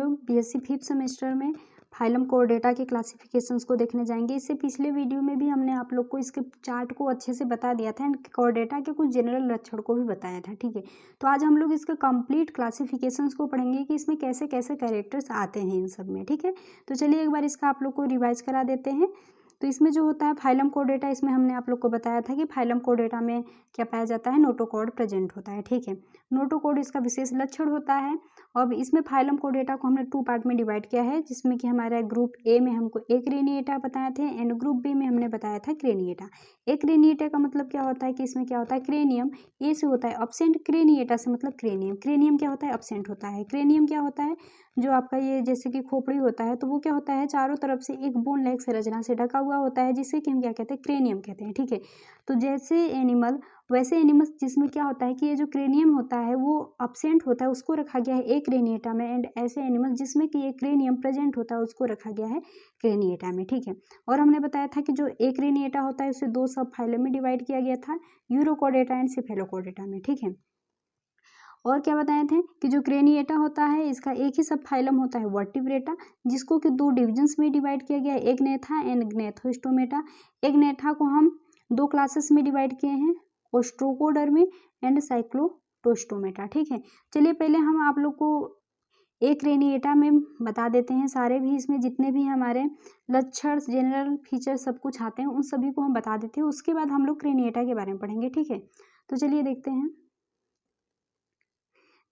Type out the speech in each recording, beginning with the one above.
लोग BSc 5th semester में phylum Chordata के क्लासिफिकेशंस को देखने जाएंगे। इससे पिछले वीडियो में भी हमने आप लोग को इसके चार्ट को अच्छे से बता दिया था एंड कोर्डेटा के कुछ जनरल लक्षण को भी बताया था, ठीक है। तो आज हम लोग इसके कंप्लीट क्लासिफिकेशंस को पढ़ेंगे कि इसमें कैसे कैसे कैरेक्टर्स आते हैं इन सब में, ठीक है। तो चलिए एक बार इसका आप लोग को रिवाइज करा देते हैं। तो इसमें जो होता है फाइलम कोर्डेटा, इसमें हमने आप लोग को बताया था कि फाइलम कोर्डेटा में क्या पाया जाता है, नोटोकॉर्ड प्रेजेंट होता है, ठीक है। नोटोकॉर्ड इसका विशेष लक्षण होता है। अब इसमें फाइलम कोर्डेटा को हमने 2 पार्ट में डिवाइड किया है, जिसमें कि हमारा ग्रुप ए में हमको एक क्रेनिएटा बताए थे एंड ग्रुप बी में हमने बताया था क्रेनिएटा। एक क्रेनिएटा का मतलब क्या होता है कि इसमें क्या होता है, क्रेनियम ए से होता है अब्सेंट, क्रेनिएटा से मतलब क्रेनियम। क्रेनियम क्या होता है, अब्सेंट होता है। क्रेनियम क्या होता है, जो आपका ये जैसे कि खोपड़ी होता है तो वो क्या होता है, चारों तरफ से एक बोन लाइक संरचना से ढका हुआ होता है, जिससे कि हम क्या कहते हैं, क्रेनियम कहते हैं, ठीक है। तो जैसे एनिमल वैसे एनिमल्स जिसमें क्या होता है कि ये जो क्रेनियम होता है वो अब्सेंट होता है, उसको रखा गया है एक क्रेनिएटा में, एंड ऐसे एनिमल जिसमें कि ये क्रेनियम प्रेजेंट होता है उसको रखा गया है क्रेनिएटा में, ठीक है। और हमने बताया था कि जो एक क्रेनिएटा होता है उसे 2 सब फाइलम में डिवाइड किया गया था, यूरोकोर्डेटा एंड सिफेलोकोर्डेटा में, ठीक है। और क्या बताए थे कि जो क्रेनिएटा होता है इसका एक ही सब फाइलम होता है वर्टिब्रेटा, जिसको कि 2 डिविजन्स में डिवाइड किया गया है, एक नेथा एंड ग्नेथोस्टोमेटा। एक नेथा को हम 2 क्लासेस में डिवाइड किए हैं, ओस्ट्रोकोडर्मी एंड साइक्लोटोस्टोमेटा, ठीक है। चलिए पहले हम आप लोग को एक क्रेनिएटा में बता देते हैं सारे भी, इसमें जितने भी हमारे लक्षण जनरल फीचर सब कुछ आते हैं उन सभी को हम बता देते हैं, उसके बाद हम लोग क्रेनिएटा के बारे में पढ़ेंगे, ठीक है। तो चलिए देखते हैं।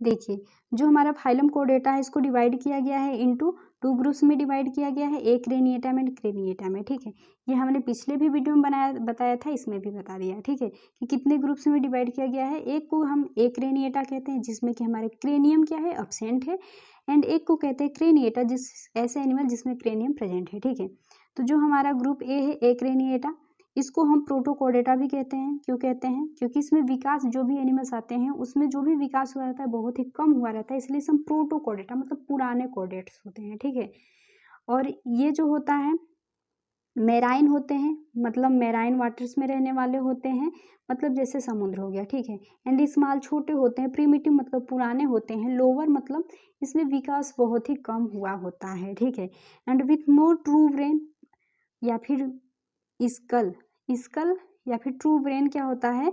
देखिए जो हमारा फाइलम कोर्डेटा है इसको डिवाइड किया गया है इनटू 2 ग्रुप्स में डिवाइड किया गया है, एक क्रेनिएटा में क्रेनिएटा में, ठीक है। ये हमने पिछले भी वीडियो में बताया था, इसमें भी बता दिया, ठीक है, कि कितने ग्रुप्स में डिवाइड किया गया है। एक को हम एक क्रेनिएटा कहते हैं जिसमें कि हमारे क्रेनियम क्या है, अब्सेंट है, एंड एक को कहते हैं क्रेनिएटा, जिस ऐसे एनिमल जिसमें क्रेनियम प्रेजेंट है, ठीक है। तो जो हमारा ग्रुप ए है ए क्रेनिएटा, इसको हम प्रोटोकोर्डेटा भी कहते हैं। क्यों कहते हैं, क्योंकि इसमें विकास जो भी एनिमल्स आते हैं उसमें जो भी विकास हुआ रहता है बहुत ही कम हुआ रहता है, इसलिए इसे हम प्रोटोकोर्डेटा मतलब पुराने कोर्डेट्स होते हैं, ठीक है। और ये जो होता है मेराइन होते हैं, मतलब मेराइन वाटर्स में रहने वाले होते हैं, मतलब जैसे समुद्र हो गया, ठीक है। एंड स्मॉल छोटे होते हैं, प्रिमिटिव मतलब पुराने होते हैं, लोअर मतलब इसमें विकास बहुत ही कम हुआ होता है, ठीक है। And with no true brain या फिर स्कल, स्कल या फिर ट्रू ब्रेन क्या होता है,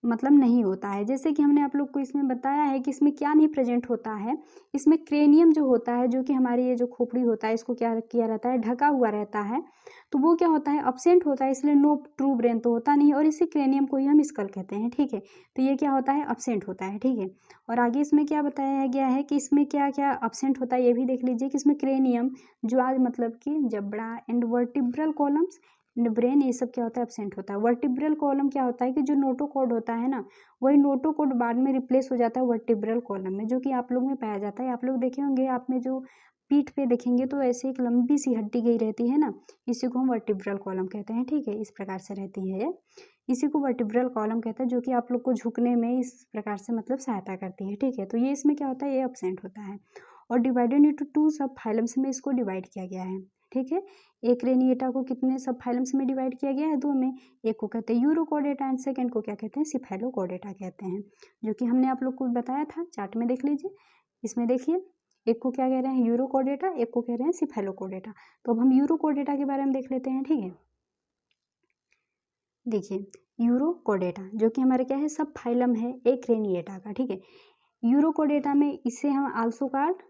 मतलब नहीं होता है। जैसे कि हमने आप लोग को इसमें बताया है कि इसमें क्या नहीं प्रेजेंट होता है, इसमें क्रेनियम जो होता है, जो कि हमारी ये जो खोपड़ी होता है इसको क्या किया रहता है, ढका हुआ रहता है, तो वो क्या होता है, अब्सेंट होता है, इसलिए नो ट्रू ब्रेन तो होता नहीं, और इसी क्रेनियम को ही हम स्कल कहते हैं, ठीक है। तो ये क्या होता है, अब्सेंट होता है, ठीक है। और आगे इसमें क्या बताया गया है कि इसमें क्या क्या अब्सेंट होता है, ये भी देख लीजिए कि इसमें क्रेनियम, जो आज मतलब कि जबड़ा एंड वर्टिब्रल कॉलम्स ब्रेन, ये सब क्या होता है, एब्सेंट होता है। वर्टिब्रल कॉलम क्या होता है कि जो नोटोकॉर्ड होता है ना, वही नोटोकॉर्ड बाद में रिप्लेस हो जाता है वर्टिब्रल कॉलम में, जो कि आप लोग में पाया जाता है। आप लोग देखे होंगे, आप में जो पीठ पे देखेंगे तो ऐसे एक लंबी सी हड्डी गई रहती है ना, इसी को हम वर्टिब्रल कॉलम कहते हैं, ठीक है। इस प्रकार से रहती है ये, इसी को वर्टिब्रल कॉलम कहते हैं, जो कि आप लोग को झुकने में इस प्रकार से मतलब सहायता करती है, ठीक है। तो ये इसमें क्या होता है, ये एब्सेंट होता है। और डिवाइडेड इंटू 2 सब फाइलम्स में इसको डिवाइड किया गया है, ठीक है। एक क्रेनिएटा को कितने सब फाइलम्स में डिवाइड किया गया है, 2 में। एक को कहते हैं यूरोकोर्डेटा एंड सेकंड को क्या कहते हैं, सिफेलोकोर्डेटा कहते हैं, जो कि हमने आप लोग को बताया था, चार्ट में देख लीजिए। इसमें देखिए एक को क्या कह रहे हैं, यूरोकोर्डेटा, एक को कह रहे हैं सिफेलोकोर्डेटा। तो अब हम यूरोकोर्डेटा के बारे में देख लेते हैं, ठीक है। देखिए यूरोकोर्डेटा जो कि हमारे क्या है, सब फाइलम है एक क्रेनिएटा का, ठीक है। यूरोकोर्डेटा में इसे हम आल्सो कॉल्ड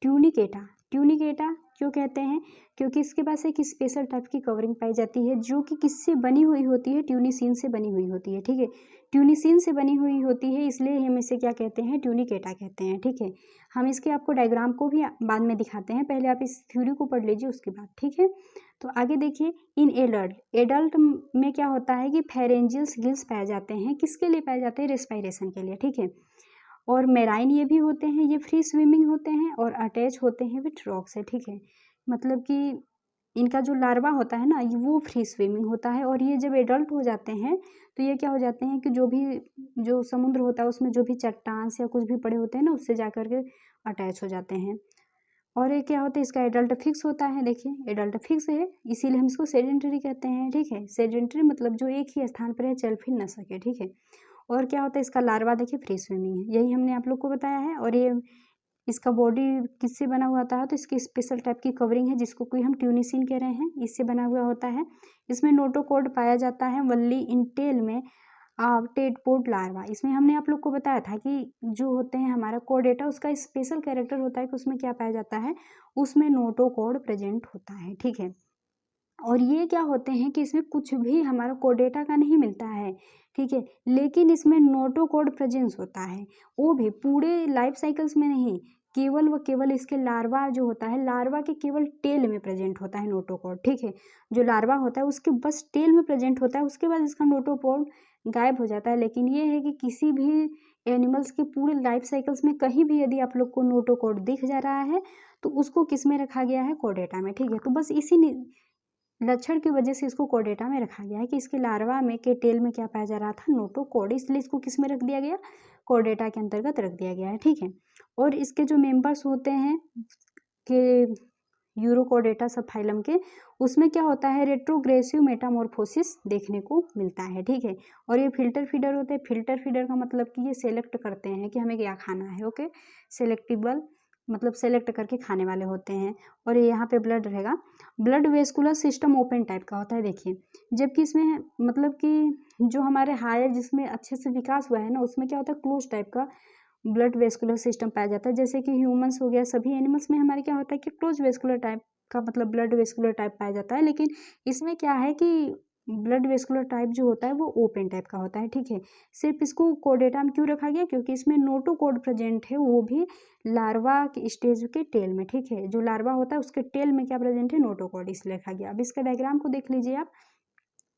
ट्यूनिकेटा, ट्यूनिकेटा क्यों कहते हैं, क्योंकि इसके पास एक स्पेशल टाइप की कवरिंग पाई जाती है, जो कि किससे बनी हुई होती है, ट्यूनिसिन से बनी हुई होती है, ठीक है। ट्यूनिसिन से बनी हुई होती है, इसलिए हम इसे क्या कहते हैं, ट्यूनिकेटा कहते हैं, ठीक है। हम इसके आपको डायग्राम को भी बाद में दिखाते हैं, पहले आप इस थ्योरी को पढ़ लीजिए उसके बाद, ठीक है। तो आगे देखिए, इन एडल्ट, एडल्ट में क्या होता है कि फेरेंजियल्स गिल्स पाए जाते हैं, किसके लिए पाए जाते हैं, रेस्पिरेशन के लिए, ठीक है। और मेराइन ये भी होते हैं, ये फ्री स्विमिंग होते हैं और अटैच होते हैं विथ रॉक से, ठीक है। मतलब कि इनका जो लार्वा होता है ना, वो फ्री स्विमिंग होता है, और ये जब एडल्ट हो जाते हैं तो ये क्या हो जाते हैं कि जो समुद्र होता है उसमें जो भी चट्टान या कुछ भी पड़े होते हैं ना, उससे जा कर के अटैच हो जाते हैं। और ये क्या होता है, इसका एडल्ट फिक्स होता है, देखिए एडल्ट फिक्स है, इसीलिए हम इसको सेडेंटरी कहते हैं, ठीक है। सेडेंटरी मतलब जो एक ही स्थान पर है, चल फिर न सके, ठीक है। और क्या होता है, इसका लार्वा देखिए फ्री स्विमिंग है, यही हमने आप लोग को बताया है। और ये इसका बॉडी किससे बना हुआ होता है, तो इसकी स्पेशल टाइप की कवरिंग है जिसको कोई हम ट्यूनिसिन कह रहे हैं, इससे बना हुआ होता है। इसमें नोटोकॉर्ड पाया जाता है वल्ली इन टेल में टेडपोड लार्वा। इसमें हमने आप लोग को बताया था कि जो होते हैं हमारा कोर्डेटा, उसका स्पेशल कैरेक्टर होता है कि उसमें क्या पाया जाता है, उसमें नोटोकॉर्ड प्रेजेंट होता है, ठीक है। और ये क्या होते हैं कि इसमें कुछ भी हमारा कोर्डेटा का नहीं मिलता है, ठीक है, लेकिन इसमें नोटोकॉर्ड प्रेजेंस होता है, वो भी पूरे लाइफ साइकिल्स में नहीं, केवल व केवल इसके लार्वा जो होता है, लार्वा के केवल टेल में प्रेजेंट होता है नोटोकॉर्ड, ठीक है। जो लार्वा होता है उसके बस टेल में प्रेजेंट होता है, उसके बाद इसका नोटोकॉर्ड गायब हो जाता है। लेकिन ये है कि किसी भी एनिमल्स के पूरे लाइफ साइकिल्स में कहीं भी यदि आप लोग को नोटोकॉर्ड दिख जा रहा है तो उसको किस में रखा गया है, कोर्डेटा में, ठीक है। तो बस इसी लक्षण की वजह से इसको कोर्डेटा में रखा गया है कि इसके लार्वा में के टेल में क्या पाया जा रहा था, नोटोकॉर्ड, इसलिए इसको किस में रख दिया गया, कोर्डेटा के अंतर्गत रख दिया गया है, ठीक है। और इसके जो मेंबर्स होते हैं कि यूरोकोर्डेटा सब फाइलम के, उसमें क्या होता है, रेट्रोग्रेसिव मेटामॉर्फोसिस देखने को मिलता है, ठीक है। और ये फिल्टर फीडर होते हैं। फिल्टर फीडर का मतलब कि ये सेलेक्ट करते हैं कि हमें क्या खाना है, ओके, सेलेक्टिबल मतलब सेलेक्ट करके खाने वाले होते हैं। और ये यहाँ पे ब्लड रहेगा, blood vascular system open type का होता है, देखिए। जबकि इसमें मतलब कि जो हमारे हायर जिसमें अच्छे से विकास हुआ है ना, उसमें क्या होता है, क्लोज टाइप का ब्लड वेस्कुलर सिस्टम पाया जाता है। जैसे कि ह्यूमंस हो गया, सभी एनिमल्स में हमारे क्या होता है कि क्लोज वेस्कुलर टाइप का मतलब ब्लड वेस्कुलर टाइप पाया जाता है। लेकिन इसमें क्या है कि ब्लड वेस्कुलर टाइप जो होता है वो ओपन टाइप का होता है, ठीक है। सिर्फ इसको कोर्डेटा में क्यों रखा गया, क्योंकि इसमें नोटोकॉर्ड प्रेजेंट है, वो भी लार्वा के स्टेज के टेल में, ठीक है। जो लार्वा होता है उसके टेल में क्या प्रेजेंट है, नोटोकॉर्ड, इसलिए रखा गया। अब इसका डायग्राम को देख लीजिए आप।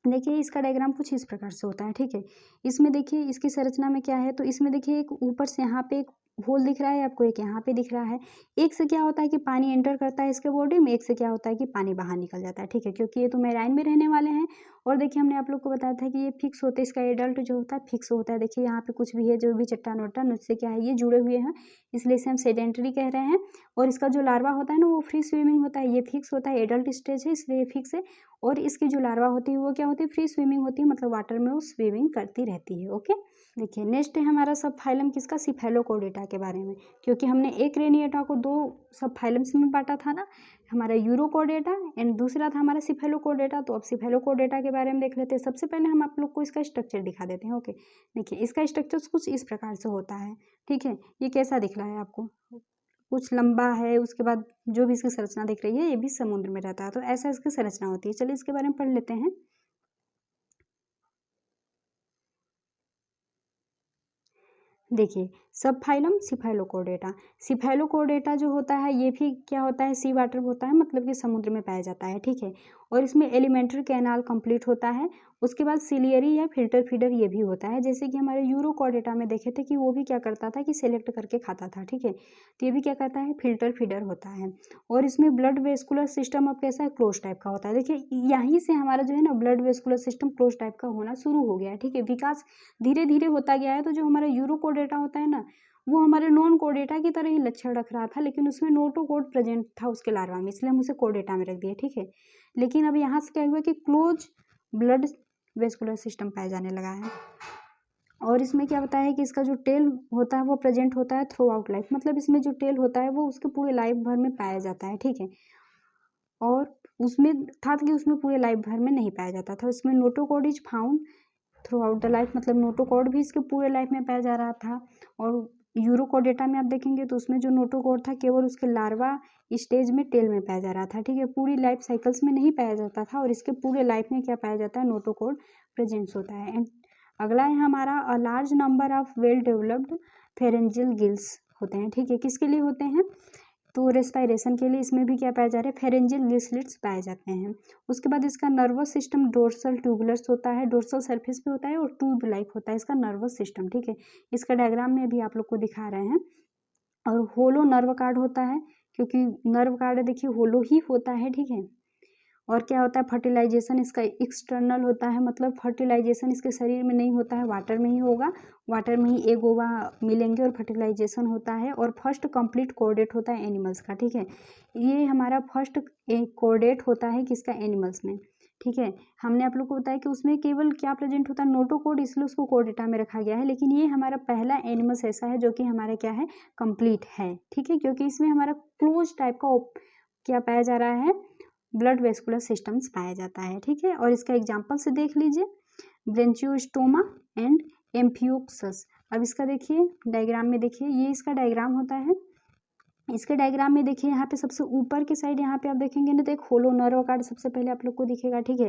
देखिए इसका डायग्राम कुछ इस प्रकार से होता है, ठीक है। इसमें देखिए इसकी संरचना में क्या है, तो इसमें देखिए एक ऊपर से यहाँ पे एक होल दिख रहा है आपको, एक यहाँ पे दिख रहा है। एक से क्या होता है कि पानी एंटर करता है इसके बॉडी में, एक से क्या होता है कि पानी बाहर निकल जाता है, ठीक है, क्योंकि ये तो मैराइन में रहने वाले हैं। और देखिए हमने आप लोग को बताया था कि ये फिक्स होते हैं, इसका एडल्ट जो होता है फिक्स होता है। देखिए यहाँ पे कुछ भी है, जो भी चट्टान वट्टान, उससे क्या है, ये जुड़े हुए हैं, इसलिए इसे हम सेडेंटरी कह रहे हैं। और इसका जो लार्वा होता है ना, वो फ्री स्विमिंग होता है, ये फिक्स होता है, एडल्ट स्टेज है इसलिए फिक्स है। और इसकी जो लार्वा होती है वो क्या होती है, फ्री स्विमिंग होती है, मतलब वाटर में वो स्विमिंग करती रहती है, ओके। देखिए नेक्स्ट है हमारा सब फाइलम किसका, सिफेलोकोर्डेटा के बारे में। क्योंकि हमने एक रेनिएटा को दो सब फाइलम्स में बांटा था ना, हमारा यूरोकोर्डेटा एंड दूसरा था हमारा सिफेलोकोर्डेटा। तो अब सिफेलोकोर्डेटा के बारे में देख लेते हैं। सबसे पहले हम आप लोग को इसका स्ट्रक्चर दिखा देते हैं, ओके। देखिए इसका स्ट्रक्चर कुछ इस प्रकार से होता है, ठीक है। ये कैसा दिख रहा है आपको, कुछ लंबा है, उसके बाद जो भी इसकी संरचना दिख रही है ये भी समुद्र में रहता है, तो ऐसा इसकी संरचना होती है। चलिए इसके बारे में पढ़ लेते हैं। देखिए सब फाइलम सिफेलोकोर्डेटा, सिफेलोकोर्डेटा जो होता है ये भी क्या होता है, सी वाटर होता है, मतलब कि समुद्र में पाया जाता है, ठीक है। और इसमें एलिमेंट्री कैनाल कंप्लीट होता है। उसके बाद सिलियरी या फिल्टर फीडर ये भी होता है, जैसे कि हमारे यूरोकोर्डेटा में देखे थे कि वो भी क्या करता था कि सेलेक्ट करके खाता था, ठीक है। तो ये भी क्या करता है, फिल्टर फीडर होता है। और इसमें ब्लड वेस्कुलर सिस्टम अब कैसा है, क्लोज टाइप का होता है। देखिए यहीं से हमारा जो है ना blood vascular system close type का होना शुरू हो गया है, ठीक है। विकास धीरे धीरे होता गया है। तो जो हमारा यूरोकोर्डेटा होता है ना, वो हमारे नॉन कोर्डेटा की तरह ही लक्षण रख रहा था, लेकिन उसमें नोटोकॉर्ड प्रेजेंट था उसके लार्वा में, इसलिए हम उसे कोर्डेटा में रख दिए, ठीक है। लेकिन अब यहाँ से क्या हुआ कि क्लोज ब्लड वेस्कुलर सिस्टम पाया जाने लगा है। और इसमें क्या होता है कि इसका जो टेल होता है वो प्रेजेंट होता है थ्रू आउट लाइफ, मतलब इसमें जो टेल होता है वो उसके पूरे लाइफ भर में पाया जाता है, ठीक है। और उसमें था कि उसमें पूरे लाइफ भर में नहीं पाया जाता था। उसमें notochord is found through out the life, मतलब नोटोकॉर्ड भी इसके पूरे लाइफ में पाया जा रहा था। और यूरोकोर्डेटा में आप देखेंगे तो उसमें जो नोटोकॉर्ड था केवल उसके लार्वा स्टेज में टेल में पाया जा रहा था, ठीक है। पूरी लाइफ साइकिल्स में नहीं पाया जाता था। और इसके पूरे लाइफ में क्या पाया जाता है, नोटोकॉर्ड प्रेजेंस होता है। एंड अगला है हमारा a large number of well developed pharyngeal gills होते हैं, ठीक है। किसके लिए होते हैं, तो रेस्पायरेशन के लिए इसमें भी क्या पाया जा रहा है, फेरेंजियल गिल्सलेट्स पाए जाते हैं। उसके बाद इसका नर्वस सिस्टम डोर्सल ट्यूबुलर्स होता है, डोर्सल सरफेस पे होता है और ट्यूब लाइक होता है इसका नर्वस सिस्टम, ठीक है। इसका डायग्राम में भी आप लोग को दिखा रहे हैं। और होलो नर्व कार्ड होता है, क्योंकि नर्व कार्ड देखिए होलो ही होता है, ठीक है। और क्या होता है, फर्टिलाइजेशन इसका एक्सटर्नल होता है, मतलब फर्टिलाइजेशन इसके शरीर में नहीं होता है, वाटर में ही होगा। वाटर में ही एग ओवा मिलेंगे और फर्टिलाइजेशन होता है। और फर्स्ट कंप्लीट कोर्डेट होता है एनिमल्स का, ठीक है। ये हमारा फर्स्ट कोर्डेट होता है किसका, एनिमल्स में। ठीक है। हमने आप लोग को बताया कि उसमें केवल क्या प्रेजेंट होता है, नोटोकोड, इसलिए उसको कोड डेटा में रखा गया है। लेकिन ये हमारा पहला एनिमल्स ऐसा है जो कि हमारा क्या है, कंप्लीट है, ठीक है, क्योंकि इसमें हमारा क्लोज टाइप का क्या पाया जा रहा है, ब्लड वेस्कुलर सिस्टम्स पाया जाता है, ठीक है। और इसका एग्जाम्पल से देख लीजिए, ब्रेंचियोस्टोमा एंड एम्फियोक्सस। अब इसका देखिए डायग्राम में, देखिए ये इसका डायग्राम होता है। इसके डायग्राम में देखिए यहाँ पे सबसे ऊपर की साइड यहाँ पे आप देखेंगे ना, तो एक होलो नर्व कार्ड सबसे पहले आप लोग को दिखेगा, ठीक है,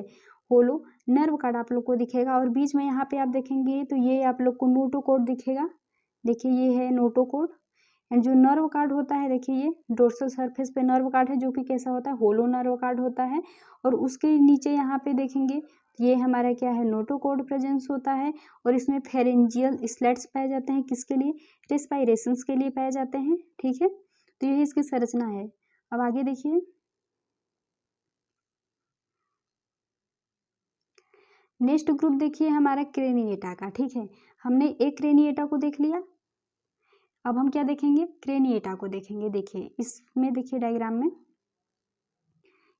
होलो नर्व कार्ड आप लोग को दिखेगा। और बीच में यहाँ पे आप देखेंगे तो ये आप लोग को नोटोकोड दिखेगा, देखिए ये है नोटोकोड। एंड जो नर्व कार्ड होता है, देखिए ये डोर्सल सरफेस पे नर्व कार्ड है जो कि कैसा होता है, होलो नर्व कार्ड होता है। और उसके नीचे यहाँ पे देखेंगे ये हमारा क्या है, नोटोकोड प्रेजेंस होता है। और इसमें फेरेंजियल स्लेट्स पाए जाते हैं, किसके लिए, रेस्पायरेशंस के लिए पाए जाते हैं, ठीक है। तो यही इसकी संरचना है। अब आगे देखिए, नेक्स्ट ग्रुप देखिए हमारा क्रेनिएटा का, ठीक है। हमने एक क्रेनिएटा को देख लिया, अब हम क्या देखेंगे, क्रेनिएटा को देखेंगे। देखिए इसमें देखिए डायग्राम में,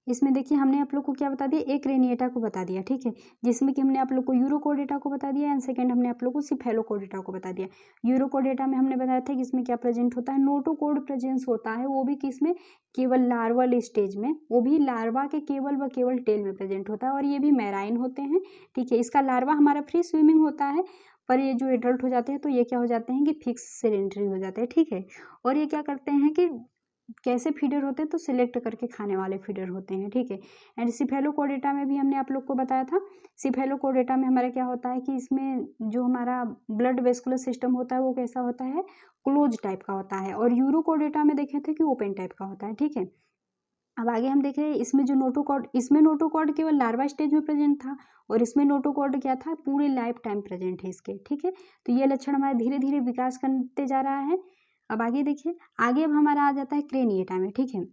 इसमें देखिए हमने आप लोग को क्या बता दिया, एक क्रेनिएटा को बता दिया, ठीक है, जिसमें कि हमने आप लोग को यूरोकोडेटा को बता दिया एंड सेकंड हमने आप लोग को सिफेलोकोडेटा को बता दिया। यूरोकोडेटा में हमने बताया था कि इसमें क्या प्रेजेंट होता है, नोटोकोड प्रेजेंस होता है, वो भी किसमें, केवल लार्वल स्टेज में, वो भी लार्वा के केवल व केवल टेल में प्रेजेंट होता है। और ये भी मैराइन होते हैं, ठीक है। इसका लार्वा हमारा फ्री स्विमिंग होता है, पर ये जो एडल्ट हो जाते हैं तो ये क्या हो जाते हैं कि फिक्स सेडेंटरी हो जाते हैं, ठीक है। और ये क्या करते हैं कि कैसे फीडर होते हैं, तो सिलेक्ट करके खाने वाले फीडर होते हैं, ठीक है। एंड सिफेलोकोडेटा में भी हमने आप लोग को बताया था, सिफेलोकोडेटा में हमारा क्या होता है कि इसमें जो हमारा ब्लड वेस्कुलर सिस्टम होता है वो कैसा होता है, क्लोज टाइप का होता है। और यूरोकोडेटा में देखे थे कि ओपन टाइप का होता है, ठीक है। अब आगे हम देख रहे हैं इसमें जो नोटोकॉड, इसमें नोटोकॉड केवल लार्वा स्टेज में प्रेजेंट था, और इसमें नोटोकॉड क्या था, पूरे लाइफ टाइम प्रेजेंट है इसके, ठीक है। तो ये लक्षण हमारा धीरे धीरे विकास करते जा रहा है। अब आगे देखिए, आगे अब हमारा आ जाता है क्रेनिएटा में, ठीक है।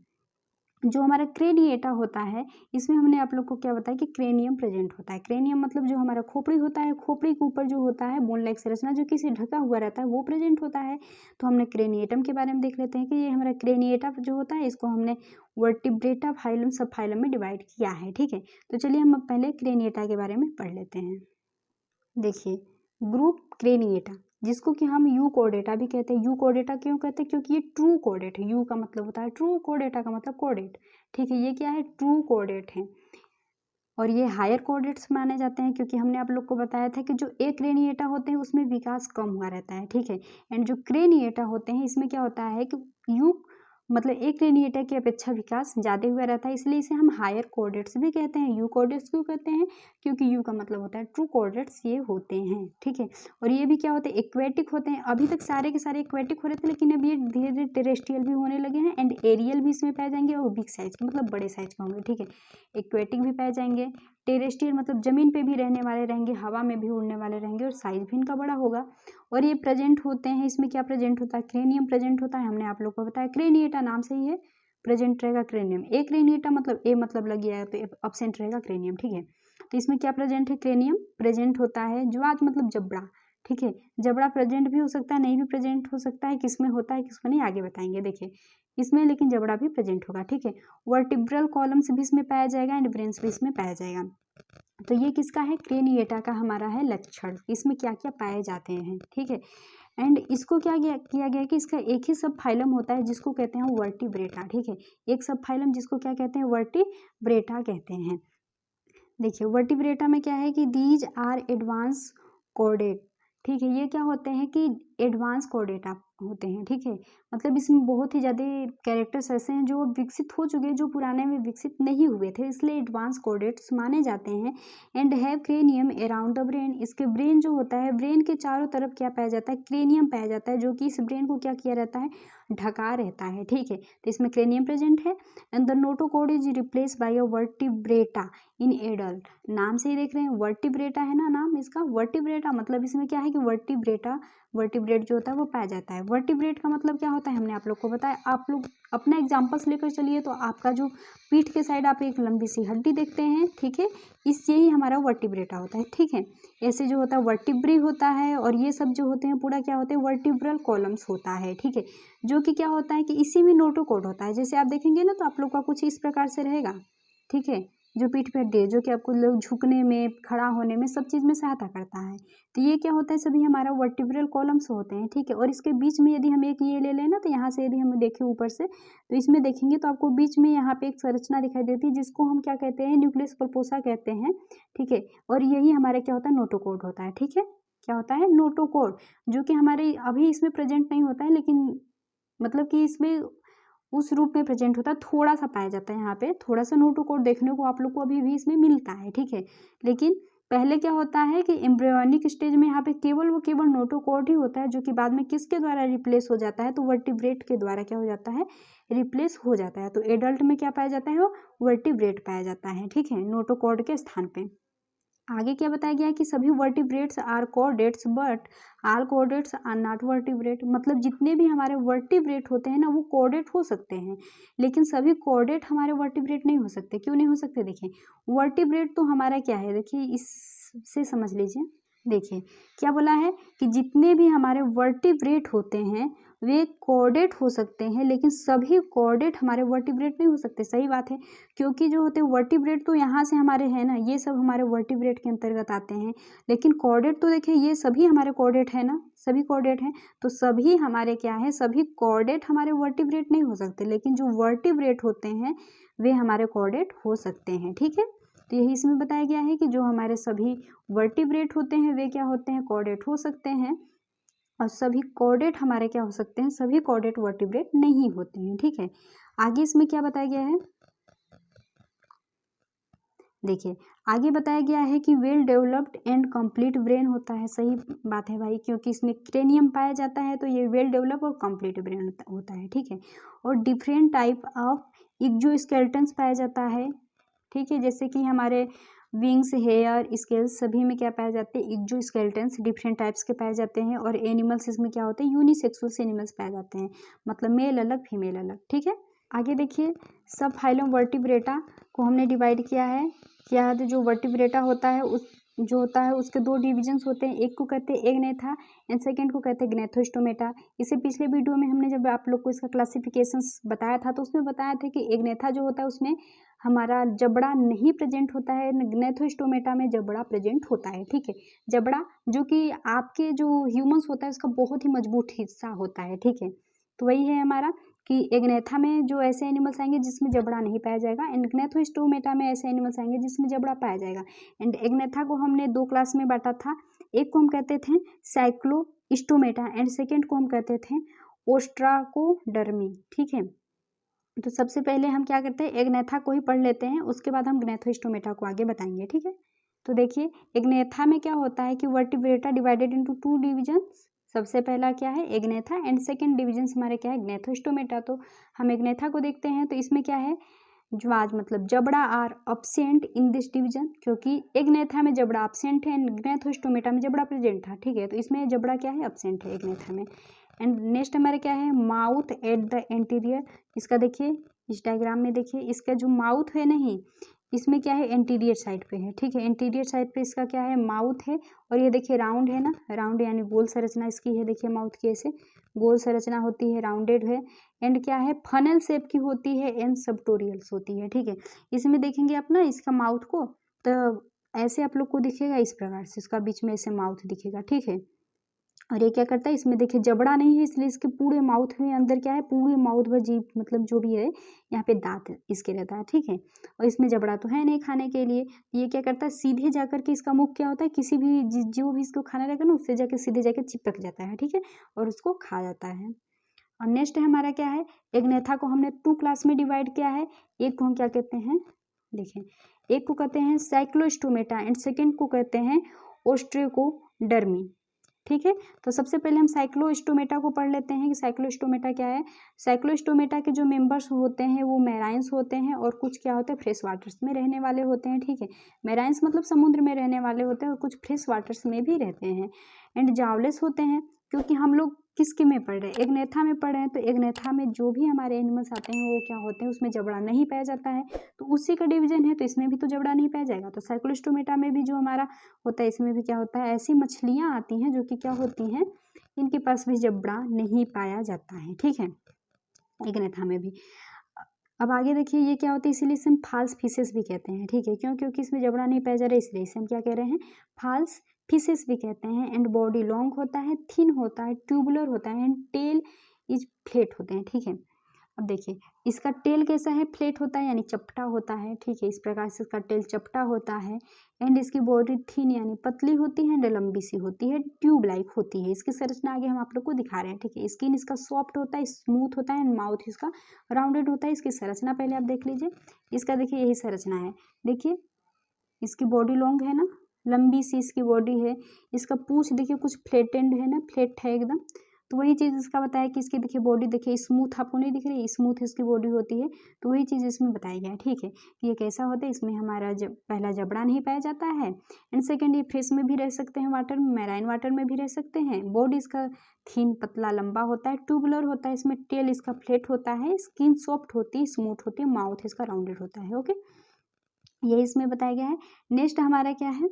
जो हमारा क्रेनिएटा होता है, इसमें हमने आप लोग को क्या बताया कि क्रेनियम प्रेजेंट होता है। क्रेनियम मतलब जो हमारा खोपड़ी होता है, खोपड़ी के ऊपर जो होता है बोन लाइक संरचना जो किसी ढका हुआ रहता है वो प्रेजेंट होता है। तो हमने क्रेनिएटम के बारे में देख लेते हैं कि ये हमारा क्रेनिएटा जो होता है इसको हमने वर्टिब्रेटा फाइलम सब फाइलम में डिवाइड किया है, ठीक है। तो चलिए हम अब पहले क्रेनिएटा के बारे में पढ़ लेते हैं। देखिए ग्रुप क्रेनिएटा, जिसको कि हम यू कोडेटा भी कहते हैं। यू कोडेटा क्यों कहते हैं, क्योंकि ये ट्रू कोडेट है। यू का मतलब होता है ट्रू, कोडेटा का मतलब कोडेट, ठीक है। ये क्या है, ट्रू कोडेट है। और ये हायर कोडेट्स माने जाते हैं, क्योंकि हमने आप लोग को बताया था कि जो एक क्रेनिएटा होते हैं उसमें विकास कम हुआ रहता है, ठीक है। एंड जो क्रेनिएटा होते हैं इसमें क्या होता है कि यू मतलब एक क्रेनिएटा की अपेक्षा विकास ज़्यादा हुआ रहता है, इसलिए इसे हम हायर कोडेट्स भी कहते हैं। यू कोडेट्स क्यों कहते हैं, क्योंकि यू का मतलब होता है ट्रू कोडेट्स ये होते हैं, ठीक है। और ये भी क्या होते हैं, एक्वेटिक होते हैं। अभी तक सारे के सारे एक्वेटिक हो रहे थे, लेकिन अब ये धीरे धीरे टेरेस्ट्रियल भी होने लगे हैं। एंड एरियल भी इसमें पाए जाएंगे, और बिग साइज के मतलब बड़े साइज के होंगे, ठीक है। एक्वेटिक भी पाए जाएंगे, टेरेस्ट्रियल मतलब जमीन पे भी रहने वाले रहेंगे, हवा में भी उड़ने वाले रहेंगे, और साइज भी इनका बड़ा होगा। और ये प्रेजेंट होते हैं, इसमें क्या प्रेजेंट होता है, क्रेनियम प्रेजेंट होता है। हमने आप लोग को बताया क्रेनिएटा नाम से ही है, प्रेजेंट रहेगा क्रेनियम। ए क्रेनिएटा मतलब ए मतलब लग गया है तो एब्सेंट रहेगा क्रेनियम, ठीक है। तो इसमें क्या प्रेजेंट है, क्रेनियम प्रेजेंट होता है। ज्वाज मतलब जबड़ा, ठीक है। जबड़ा प्रेजेंट भी हो सकता है, नहीं भी प्रेजेंट हो सकता है, किसमें होता है किसमें नहीं आगे बताएंगे। देखिए इसमें लेकिन जबड़ा भी प्रेजेंट होगा, ठीक है। वर्टिब्रल कॉलम्स भी इसमें पाया जाएगा एंड ब्रेन्स भी इसमें पाया जाएगा। तो ये किसका है, क्रेनिएटा का हमारा है लक्षण। इसमें क्या क्या पाए जाते हैं, ठीक है। एंड इसको क्या किया गया है कि इसका एक ही सब फाइलम होता है जिसको कहते हैं वर्टिब्रेटा, ठीक है। एक सब फाइलम जिसको क्या कहते हैं, वर्टिब्रेटा कहते हैं। देखिए वर्टिब्रेटा में क्या है कि दीज आर एडवांस कोडेट, ठीक है। ये क्या होते हैं कि एडवांस कोडेटा होते हैं, ठीक है। मतलब इसमें बहुत ही ज़्यादा कैरेक्टर्स ऐसे हैं जो विकसित हो चुके हैं, जो पुराने में विकसित नहीं हुए थे, इसलिए एडवांस कोडेट्स माने जाते हैं। And have cranium around the brain, इसके ब्रेन जो होता है, ब्रेन के चारों तरफ क्या पाया जाता है, क्रेनियम पाया जाता है, जो कि इस ब्रेन को क्या किया रहता है, ढका रहता है, ठीक है। तो इसमें क्रेनियम प्रेजेंट है। And the notochord is replace by a vertebrata in adult. नाम से ही देख रहे हैं वर्टिब्रेटा है ना नाम इसका, वर्टिब्रेटा मतलब इसमें क्या है कि वर्टिब्रेटा, वर्टिब्रेट जो होता है वो पाया जाता है। वर्टिब्रेट का मतलब क्या होता है हमने आप लोग को बताया। आप लोग अपना एग्जाम्पल्स लेकर चलिए, तो आपका जो पीठ के साइड आप एक लंबी सी हड्डी देखते हैं, ठीक है, इस यही हमारा वर्टिब्रेटा होता है, ठीक है। ऐसे जो होता है वर्टिब्री होता है, और ये सब जो होते हैं पूरा क्या होते हैं, वर्टिब्रल कॉलम्स होता है, ठीक है। जो कि क्या होता है कि इसी में नोटोकोड होता है। जैसे आप देखेंगे ना तो आप लोग का कुछ इस प्रकार से रहेगा, ठीक है। जो पीठ पे हड्डी है, जो कि आपको लोग झुकने में, खड़ा होने में, सब चीज़ में सहायता करता है। तो ये क्या होता है, सभी हमारा वर्टिब्रल कॉलम्स होते हैं, ठीक है। और इसके बीच में यदि हम एक ये ले लें ना, तो यहाँ से यदि हम देखें ऊपर से, तो इसमें देखेंगे तो आपको बीच में यहाँ पे एक संरचना दिखाई देती है, जिसको हम क्या कहते हैं, न्यूक्लियस पल्पोसा कहते हैं, ठीक है। और यही हमारे क्या होता है, नोटोकॉर्ड होता है, ठीक है। क्या होता है, नोटोकॉर्ड, जो कि हमारे अभी इसमें प्रेजेंट नहीं होता है, लेकिन मतलब कि इसमें उस रूप में प्रेजेंट होता है, थोड़ा सा पाया जाता है। यहाँ पे थोड़ा सा नोटोकॉर्ड देखने को आप लोग को अभी भी इसमें मिलता है, ठीक है। लेकिन पहले क्या होता है कि एम्ब्रियोनिक स्टेज में यहाँ पे केवल नोटोकॉर्ड ही होता है, जो कि बाद में किसके द्वारा रिप्लेस हो जाता है, तो वर्टिब्रेट के द्वारा क्या हो जाता है, रिप्लेस हो जाता है। तो एडल्ट में क्या पाया जाता है, वो वर्टिब्रेट पाया जाता है, ठीक है, नोटोकॉर्ड के स्थान पे। आगे क्या बताया गया है कि सभी vertebrates are chordates but all chordates are not vertebrate. मतलब जितने भी हमारे वर्टिब्रेट होते हैं ना, वो कॉर्डेट हो सकते हैं, लेकिन सभी कॉर्डेट हमारे वर्टिब्रेट नहीं हो सकते। क्यों नहीं हो सकते, देखिए वर्टिब्रेट तो हमारा क्या है, देखिए इससे समझ लीजिए। देखिए क्या बोला है कि जितने भी हमारे वर्टिब्रेट होते हैं वे कॉर्डेट हो सकते हैं, लेकिन सभी कॉर्डेट हमारे वर्टिब्रेट नहीं हो सकते। सही बात है, क्योंकि जो होते हैं वर्टिब्रेट तो यहाँ से हमारे हैं ना, ये सब हमारे वर्टिब्रेट के अंतर्गत आते हैं, लेकिन कॉर्डेट तो देखिए ये सभी हमारे कॉर्डेट है ना, सभी कॉर्डेट हैं, तो सभी हमारे क्या है, सभी कॉर्डेट हमारे वर्टिब्रेट नहीं हो सकते, लेकिन जो वर्टिब्रेट होते हैं वे हमारे कॉर्डेट हो सकते हैं, ठीक है। तो यही इसमें बताया गया है कि जो हमारे सभी वर्टिब्रेट होते हैं वे क्या होते हैं, कॉर्डेट हो सकते हैं, और सभी कॉर्डेट हमारे क्या हो सकते हैं, सभी कॉर्डेट वर्टिब्रेट नहीं होते हैं, ठीक है। आगे इसमें क्या बताया गया है, देखिए आगे बताया गया है कि well developed and complete brain होता है। सही बात है भाई, क्योंकि इसमें क्रेनियम पाया जाता है, तो ये वेल डेवलप और कंप्लीट ब्रेन होता है, ठीक है। और डिफरेंट टाइप ऑफ एक्सोस्केलेटन्स पाया जाता है, ठीक है। जैसे कि हमारे विंग्स, हेयर, स्केल्स सभी में क्या पाए जाते हैं, एक्सोस्केलेटन्स डिफरेंट टाइप्स के पाए जाते हैं। और एनिमल्स इसमें क्या होते हैं, यूनिसेक्सुअल एनिमल्स पाए जाते हैं, मतलब मेल अलग फीमेल अलग, ठीक है। आगे देखिए सब फाइलम वर्टिब्रेटा को हमने डिवाइड किया है। क्या है, तो जो वर्टिब्रेटा होता है उस जो होता है उसके दो डिविजन्स होते हैं, एक को कहते हैं एग्नेथा एंड सेकंड को कहते हैं ग्नेथोस्टोमेटा। इसे पिछले वीडियो में हमने जब आप लोग को इसका क्लासिफिकेशंस बताया था, तो उसमें बताया था कि एग्नेथा जो होता है उसमें हमारा जबड़ा नहीं प्रेजेंट होता है, ग्नेथोस्टोमेटा में जबड़ा प्रेजेंट होता है, ठीक है। जबड़ा जो कि आपके जो ह्यूमंस होता है उसका बहुत ही मजबूत हिस्सा होता है, ठीक है। तो वही है हमारा कि एग्नेथा में जो ऐसे एनिमल्स आएंगे जिसमें जबड़ा नहीं पाया जाएगा, एंड ग्नेथोस्टोमेटा में ऐसे एनिमल्स आएंगे जिसमें जबड़ा पाया जाएगा। एंड एग्नेथा को हमने दो क्लास में बांटा था, एक को हम कहते थे साइक्लोस्टोमेटा एंड सेकेंड को हम कहते थे ओस्ट्राकोडर्मी, ठीक है। तो सबसे पहले हम क्या करते हैं, एग्नेथा को ही पढ़ लेते हैं, उसके बाद हम ग्नेथोस्टोमेटा को आगे बताएंगे, ठीक है। तो देखिए एग्नेथा में क्या होता है कि vertebrata divided into two divisions. सबसे पहला क्या है, एग्नेथा, एंड सेकंड डिविजन हमारे क्या है, ग्नेथोस्टोमेटा। तो हम एग्नेथा को देखते हैं, तो इसमें क्या है, ज्वाज मतलब जबड़ा are absent in this division, क्योंकि एग्नेथा में जबड़ा अब्सेंट है एंड ग्नेथोस्टोमेटा में जबड़ा प्रेजेंट था, ठीक है। तो इसमें जबड़ा क्या है, अब्सेंट है एग्नेथा में। एंड नेक्स्ट हमारे क्या है, माउथ एट द एंटीरियर। इसका देखिए इस डायग्राम में देखिए, इसका जो माउथ है नहीं, इसमें क्या है, एंटीरियर साइड पे है, ठीक है। एंटीरियर साइड पे इसका क्या है, माउथ है। और ये देखिए राउंड है ना, राउंड यानी गोल संरचना इसकी है, देखिए माउथ की ऐसे गोल संरचना होती है, राउंडेड है। एंड क्या है, फनल शेप की होती है एंड सबटोरियल्स होती है, ठीक है। इसमें देखेंगे आप ना इसका माउथ को, तो ऐसे आप लोग को दिखेगा इस प्रकार से, इसका बीच में ऐसे माउथ दिखेगा, ठीक है। और ये क्या करता है, इसमें देखिए जबड़ा नहीं है, इसलिए इसके पूरे माउथ में अंदर क्या है, पूरे माउथ भर जीभ मतलब जो भी है यहाँ पे दांत इसके रहता है, ठीक है। और इसमें जबड़ा तो है नहीं खाने के लिए, ये क्या करता है, सीधे जाकर के इसका मुख क्या होता है, किसी भी जो भी इसको खाना रहेगा ना उससे जाके सीधे जाके चिपक जाता है, ठीक है, और उसको खा जाता है। और नेक्स्ट है हमारा क्या है, एग्नेथा को हमने टू क्लास में डिवाइड किया है। एक को हम क्या कहते हैं, देखें, एक को कहते हैं साइक्लोस्टोमेटा एंड सेकेंड को कहते हैं ओस्ट्रेकोडर्मी, ठीक है। तो सबसे पहले हम साइक्लोस्टोमेटा को पढ़ लेते हैं कि साइक्लोस्टोमेटा क्या है। साइक्लोस्टोमेटा के जो मेंबर्स होते हैं वो मैराइंस होते हैं, और कुछ क्या होते हैं, फ्रेश वाटर्स में रहने वाले होते हैं, ठीक है। मैराइंस मतलब समुद्र में रहने वाले होते हैं, और कुछ फ्रेश वाटर्स में भी रहते हैं। एंड जावलेस होते हैं, क्योंकि हम लोग किसके में पढ़ रहे हैं, एग्नेथा में पढ़ रहे हैं, तो एग्नेथा में जो भी हमारे एनिमल्स आते हैं वो क्या होते हैं, उसमें जबड़ा नहीं पाया जाता है, तो उसी का डिवीजन है, तो इसमें भी तो जबड़ा नहीं पाया जाएगा। तो साइक्लोस्टोमेटा में भी जो हमारा होता है, इसमें भी क्या होता है, ऐसी मछलियाँ आती हैं जो कि क्या होती हैं, इनके पास भी जबड़ा नहीं पाया जाता है, ठीक है, एग्नेथा में भी। अब आगे देखिए ये क्या होता है, इसीलिए इसे हम फाल्स फिशेस भी कहते हैं, ठीक है, क्यों? क्योंकि इसमें जबड़ा नहीं पाया जा रहा है, इसलिए इसे हम क्या कह रहे हैं, फाल्स फिशेस भी कहते हैं। एंड बॉडी लॉन्ग होता है, थिन होता है, ट्यूबुलर होता है, एंड टेल इज फ्लैट होते हैं, ठीक है। अब देखिए इसका टेल कैसा है, फ्लैट होता है यानी चपटा होता है, ठीक है, इस प्रकार से इसका टेल चपटा होता है। एंड इसकी बॉडी थिन यानी पतली होती है, एंड लंबी सी होती है, ट्यूब लाइक होती है। इसकी संरचना आगे हम आप लोग को दिखा रहे हैं, ठीक है। स्किन इसका सॉफ्ट होता है, स्मूथ होता है, एंड माउथ इसका राउंडेड होता है। इसकी संरचना पहले आप देख लीजिए, इसका देखिए यही संरचना है। देखिए इसकी बॉडी लॉन्ग है ना, लंबी सी इसकी बॉडी है। इसका पूंछ देखिए कुछ फ्लैटेंड है ना, फ्लैट है एकदम। तो वही चीज़ इसका बताया कि इसकी देखिए बॉडी देखिए स्मूथ आपको नहीं दिख रही, स्मूथ इसकी बॉडी होती है। तो वही चीज़ इसमें बताया गया है, ठीक है, कि ये कैसा होता है। इसमें हमारा जब पहला जबड़ा नहीं पाया जाता है, एंड सेकेंड ये फिश में भी रह सकते हैं, वाटर में, मैराइन वाटर में भी रह सकते हैं। बॉडी इसका थीन पतला लंबा होता है, ट्यूबुलर होता है, इसमें टेल इसका फ्लैट होता है, स्किन सॉफ्ट होती है, स्मूथ होती है, माउथ इसका राउंडेड होता है। ओके, यही इसमें बताया गया है। नेक्स्ट हमारा क्या है,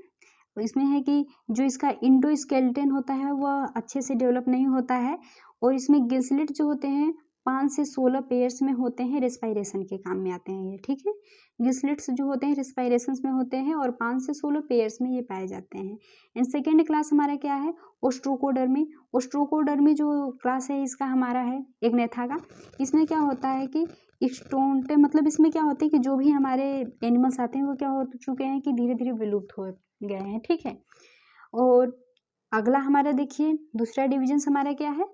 इसमें है कि जो इसका इंडोस्केलेटन होता है वह अच्छे से डेवलप नहीं होता है, और इसमें गिल्सलेट जो होते हैं 5 से 16 पेयर्स में होते हैं, रेस्पायरेशन के काम में आते हैं ये, ठीक है। गिल्सलेट्स जो होते हैं रेस्पायरेशन में होते हैं, और 5 से 16 पेयर्स में ये पाए जाते हैं। एंड सेकेंड क्लास हमारा क्या है, ओस्ट्रोकोडर्मी। ओस्ट्रोकोडर्मी जो क्लास है इसका हमारा है एक नेथा का। इसमें क्या होता है कि स्टोन्ट, मतलब इसमें क्या होता है कि जो भी हमारे एनिमल्स आते हैं वो क्या हो चुके हैं कि धीरे धीरे विलुप्त हो गए हैं, ठीक है। और अगला हमारा देखिए दूसरा डिविजन हमारा क्या है,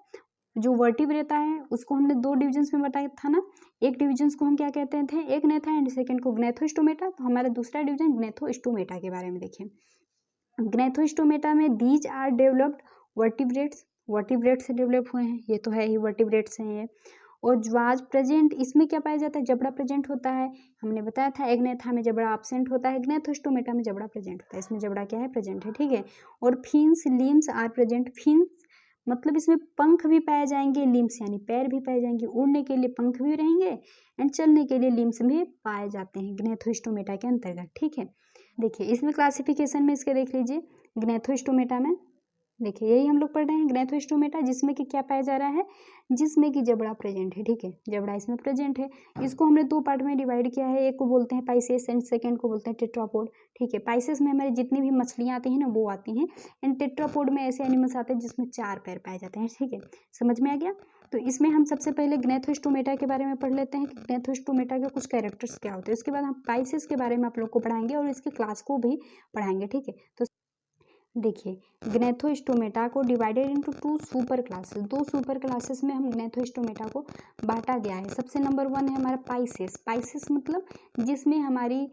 जो वर्टिब्रेटा है उसको हमने 2 डिविजन्स में बताया था ना। एक डिविजन्स को हम क्या कहते थे, एक नेथा, एंड सेकंड को ग्नेथोस्टोमेटा। तो हमारा दूसरा डिवीजन ग्नेथोस्टोमेटा के बारे में देखिए। ग्नेथोस्टोमेटा में these are developed vertebrates, vertebrate से डेवलप हुए हैं, ये तो है ही, वर्टिब्रेट्स हैं ये। और ज्वाज प्रेजेंट, इसमें क्या पाया जाता है, जबड़ा प्रेजेंट होता है, हमने बताया था। एग्नेथा में जबड़ा एब्सेंट होता है, ग्नेथोस्टोमेटा में जबड़ा प्रेजेंट होता है, इसमें जबड़ा क्या है, प्रेजेंट है, ठीक है। और fins limbs are present. Fins मतलब इसमें पंख भी पाए जाएंगे, लिम्स यानी पैर भी पाए जाएंगे, उड़ने के लिए पंख भी रहेंगे, एंड चलने के लिए लिम्स भी पाए जाते हैं ग्नेथोस्टोमेटा के अंतर्गत, ठीक है। देखिए इसमें क्लासिफिकेशन में इसके देख लीजिए, ग्नेथोस्टोमेटा में देखिए यही हम लोग पढ़ रहे हैं, ग्नेथोस्टोमेटा, जिसमें कि क्या पाया जा रहा है, जिसमें कि जबड़ा प्रेजेंट है, ठीक है, जबड़ा इसमें प्रेजेंट है। इसको हमने 2 पार्ट में डिवाइड किया है, एक को बोलते हैं पाइसेस, एंड सेकंड को बोलते हैं टेट्रापोड, ठीक है। पाइसेस में हमारी जितनी भी मछलियाँ आती हैं ना वो आती हैं, एंड टेट्रापोड में ऐसे एनिमल्स आते हैं जिसमें 4 पैर पाए जाते हैं, ठीक है, समझ में आ गया। तो इसमें हम सबसे पहले ग्नेथोस्टोमेटा के बारे में पढ़ लेते हैं कि ग्नेथोस्टोमेटा के कुछ कैरेक्टर्स क्या होते हैं। उसके बाद हम पाइसेस के बारे में आप लोग को पढ़ाएंगे, और इसके क्लास को भी पढ़ाएंगे, ठीक है। तो देखिए ग्नेथोस्टोमेटा को divided into 2 super classes, 2 super classes में हम ग्नेथोस्टोमेटा को बांटा गया है। सबसे नंबर 1 है हमारा पाइसेस। पाइसेस मतलब जिसमें हमारी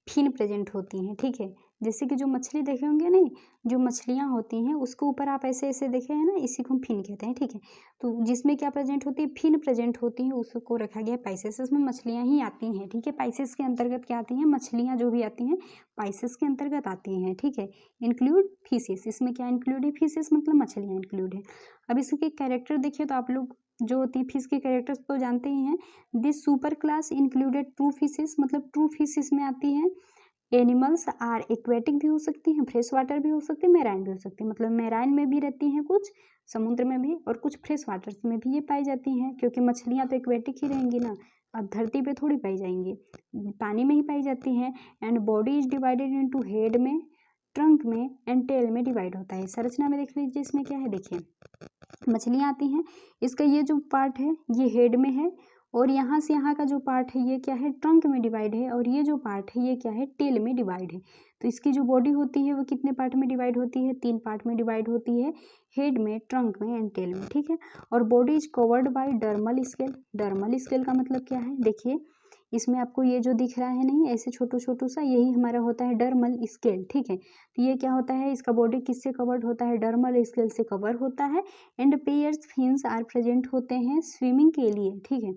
फिन प्रेजेंट होती हैं, ठीक है। जैसे कि जो मछली देखे होंगे नहीं, जो मछलियाँ होती हैं उसके ऊपर आप ऐसे ऐसे देखे हैं ना, इसी को हम फिन कहते हैं, ठीक है। तो जिसमें क्या प्रेजेंट होती है, फिन प्रेजेंट होती है, उसको रखा गया पाइसेस। इसमें मछलियाँ ही आती हैं, ठीक है। पाइसेस के अंतर्गत क्या आती हैं, मछलियाँ जो भी आती हैं पाइसेस के अंतर्गत आती हैं, ठीक है। इंक्लूड फिशेस, इसमें क्या इंक्लूड है, फिशेस मतलब मछलियाँ इंक्लूड है। अब इसके कैरेक्टर देखिए तो आप लोग जो होती है फिश के कैरेक्टर्स तो जानते ही हैं। This super class included true fishes, मतलब ट्रू फिशेस में आती हैं। एनिमल्स आर एक्वेटिक भी हो सकती हैं, फ्रेश वाटर भी हो सकती है, मैराइन भी हो सकती है, मतलब मैराइन में भी रहती हैं कुछ, समुद्र में भी, और कुछ फ्रेश वाटर्स में भी ये पाई जाती हैं, क्योंकि मछलियाँ तो एक्वेटिक ही रहेंगी ना, अब धरती पे थोड़ी पाई जाएंगी, पानी में ही पाई जाती हैं। And body is divided into head में, ट्रंक में, एंड टेल में डिवाइड होता है। संरचना में देख लीजिए इसमें क्या है, देखिए मछलियाँ आती हैं, इसका ये जो पार्ट है ये हेड में है, और यहाँ से यहाँ का जो पार्ट है ये क्या है, ट्रंक में डिवाइड है, और ये जो पार्ट है ये क्या है, टेल में डिवाइड है। तो इसकी जो बॉडी होती है वो कितने पार्ट में डिवाइड होती है, 3 पार्ट में डिवाइड होती है, हेड में, ट्रंक में, एंड टेल में, ठीक है। और body is covered by dermal scale. Dermal scale का मतलब क्या है, देखिए इसमें आपको ये जो दिख रहा है नहीं ऐसे छोटू छोटू सा, यही हमारा होता है डर्मल स्केल, ठीक है। तो ये क्या होता है, इसका बॉडी किससे कवर्ड होता है, डर्मल स्केल से कवर होता है। And paired fins are present होते हैं स्विमिंग के लिए, ठीक है।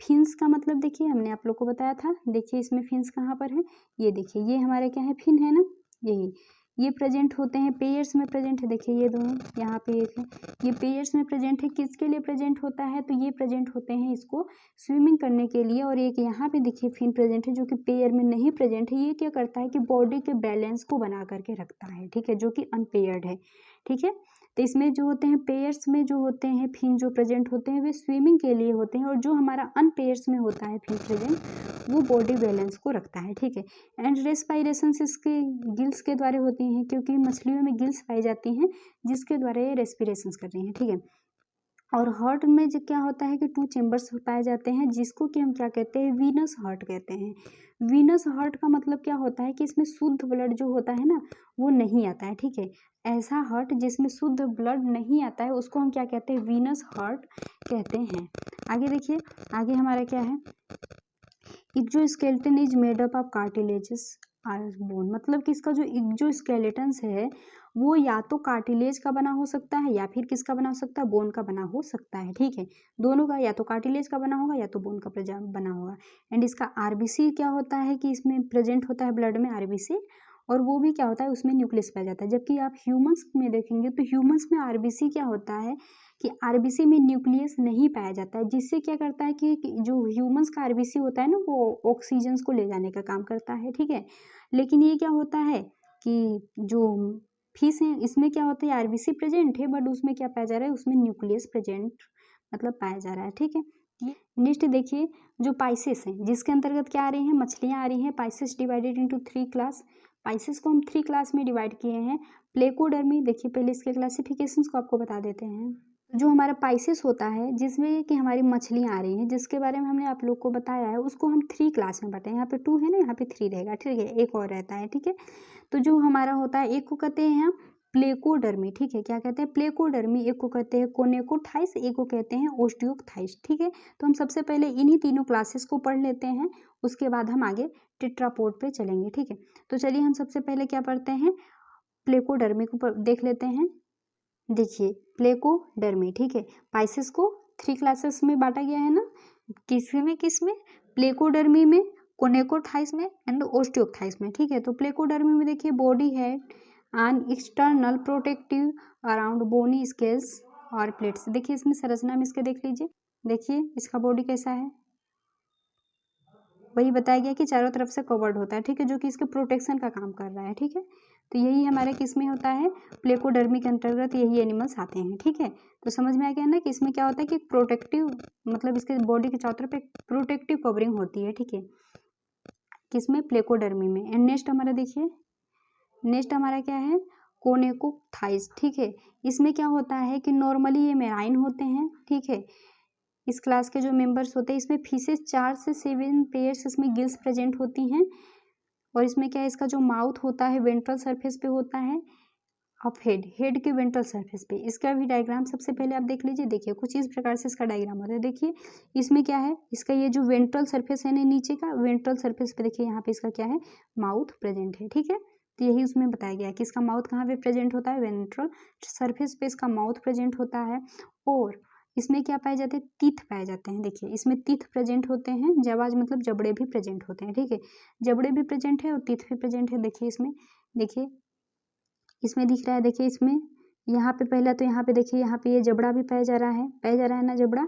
फिन्स का मतलब देखिए हमने आप लोग को बताया था, देखिए इसमें फिन्स कहाँ पर है, ये देखिए ये हमारे क्या है, फिन है ना, यही ये प्रेजेंट होते हैं पेयर्स में प्रेजेंट है। देखिए ये दोनों यहाँ पे एक है, ये पेयर्स में प्रेजेंट है। किसके लिए प्रेजेंट होता है? तो ये प्रेजेंट होते हैं इसको स्विमिंग करने के लिए। और एक यहाँ पे देखिए फिन प्रेजेंट है जो कि पेयर में नहीं प्रेजेंट है। ये क्या करता है कि बॉडी के बैलेंस को बना करके रखता है, ठीक है, जो कि अनपेयर्ड है, ठीक है। तो इसमें जो होते हैं पेयर्स में जो होते हैं फिन जो प्रेजेंट होते हैं वे स्विमिंग के लिए होते हैं, और जो हमारा अनपेयर्स में होता है फिन प्रेजेंट वो बॉडी बैलेंस को रखता है, ठीक है। एंड रेस्पायरेशन इसके गिल्स के द्वारा होती हैं, क्योंकि मछलियों में गिल्स पाई जाती हैं जिसके द्वारा ये रेस्पिरेशन कर रही हैं, ठीक है। और हार्ट में जो क्या होता है कि 2 चेम्बर्स पाए जाते हैं, जिसको कि हम क्या कहते हैं, वीनस हार्ट कहते हैं। वीनस हार्ट का मतलब क्या होता है कि इसमें शुद्ध ब्लड जो होता है ना वो नहीं आता है, ठीक है। ऐसा हार्ट जिसमें शुद्ध ब्लड नहीं आता है उसको हम क्या कहते हैं, वीनस हार्ट कहते हैं। आगे देखिए, आगे हमारा क्या है, exoskeleton is made up of cartilages are bone. मतलब कि इसका जो एक्सोस्केलेटन है वो या तो कार्टिलेज का बना हो सकता है या फिर किसका बना हो सकता है, बोन का बना हो सकता है, ठीक है। दोनों का, या तो कार्टिलेज का बना होगा या तो बोन का बना होगा। एंड इसका आरबीसी क्या होता है कि इसमें प्रेजेंट होता है ब्लड में आरबीसी, और वो भी क्या होता है उसमें न्यूक्लियस पाया जाता है। जबकि आप ह्यूमंस में देखेंगे तो ह्यूमंस में आरबीसी क्या होता है कि आरबीसी में न्यूक्लियस नहीं पाया जाता है, जिससे क्या करता है कि जो ह्यूमंस का आरबीसी होता है ना वो ऑक्सीजन को ले जाने का काम करता है, ठीक है। लेकिन ये क्या होता है कि जो फिश है इसमें क्या होता है, आरबीसी प्रेजेंट है बट उसमें क्या पाया जा रहा है, उसमें न्यूक्लियस प्रेजेंट मतलब पाया जा रहा है, ठीक है। नेक्स्ट देखिए, जो पाइसेस हैं जिसके अंतर्गत क्या आ रही हैं, मछलियाँ आ रही हैं। Pisces divided into 3 class. Pisces को हम 3 क्लास में डिवाइड किए हैं। प्लेकोडर्मी, देखिए पहले इसके क्लासिफिकेशंस को आपको बता देते हैं। जो हमारा पाइसेस होता है जिसमें कि हमारी मछलियाँ आ रही हैं, जिसके बारे में हमने आप लोग को बताया है, उसको हम 3 क्लास में बांटे। यहाँ पे 2 है ना, यहाँ पे 3 रहेगा, ठीक है, एक और रहता है, ठीक है। तो जो हमारा होता है, एक को कहते हैं हम प्लेकोडर्मी, ठीक है, क्या कहते हैं, प्लेकोडर्मी। एक को कहते हैं कोनेकोथाइस, एक को कहते हैं ओस्टियोकथाइस, ठीक है। तो हम सबसे पहले इन्हीं तीनों क्लासेस को पढ़ लेते हैं, उसके बाद हम आगे टेट्रापोड पे चलेंगे, ठीक है। तो चलिए हम सबसे पहले क्या पढ़ते हैं, प्लेकोडर्मी को देख लेते हैं। देखिए प्लेकोडर्मी, ठीक है, पाइसेस को 3 क्लासेस में बांटा गया है ना, किसमें प्लेकोडर्मी में, कोनेकोथाइस में एंड ओस्टियोकथाइस में, ठीक है। तो प्लेकोडर्मी में देखिए बॉडी है an external protective around bony scales और प्लेट्स। देखिए इसमें संरचना में इसके देख लीजिए, देखिए इसका बॉडी कैसा है, वही बताया गया कि चारों तरफ से कवर्ड होता है, ठीक है, जो कि इसके प्रोटेक्शन का काम कर रहा है, ठीक है। तो यही हमारे किस में होता है, प्लेकोडर्मी के अंतर्गत यही एनिमल्स आते हैं, ठीक है। तो समझ में आ गया ना कि इसमें क्या होता है कि प्रोटेक्टिव मतलब इसके बॉडी के चारों तरफ एक प्रोटेक्टिव कवरिंग होती है, ठीक है, किसमें, प्लेकोडर्मी में। एंड नेक्स्ट हमारा देखिए, नेक्स्ट हमारा क्या है, कोनेकोथाइस, ठीक है। इसमें क्या होता है कि नॉर्मली ये मेराइन होते हैं, ठीक है। इस क्लास के जो मेंबर्स होते हैं इसमें फिशेस 4 से 7 पेयर्स इसमें गिल्स प्रेजेंट होती हैं। और इसमें क्या है, इसका जो माउथ होता है वेंट्रल सरफेस पे होता है, ऑफ हेड के वेंट्रल सरफेस पे। इसका भी डायग्राम सबसे पहले आप देख लीजिए। देखिए कुछ इस प्रकार से इसका डायग्राम होता है। देखिए इसमें क्या है, इसका ये जो वेंट्रल सरफेस है ना नीचे का वेंट्रल सरफेस पे, देखिए यहाँ पे इसका क्या है, माउथ प्रेजेंट है, ठीक है। तो यही उसमें बताया गया है कि इसका माउथ कहाँ पे प्रेजेंट होता है, वेंट्रल सरफेस पे इसका माउथ प्रेजेंट होता है। और इसमें क्या पाए जाते हैं, टीथ पाए जाते हैं। देखिए इसमें टीथ प्रेजेंट होते हैं, जवाज मतलब जबड़े भी प्रेजेंट होते हैं, ठीक है, जबड़े भी प्रेजेंट है और टीथ भी प्रेजेंट है। देखिए इसमें, देखिए इसमें दिख रहा है, देखिए इसमें यहाँ पे पहला तो यहाँ पे देखिए, यहाँ पे ये जबड़ा भी पाया जा रहा है ना जबड़ा।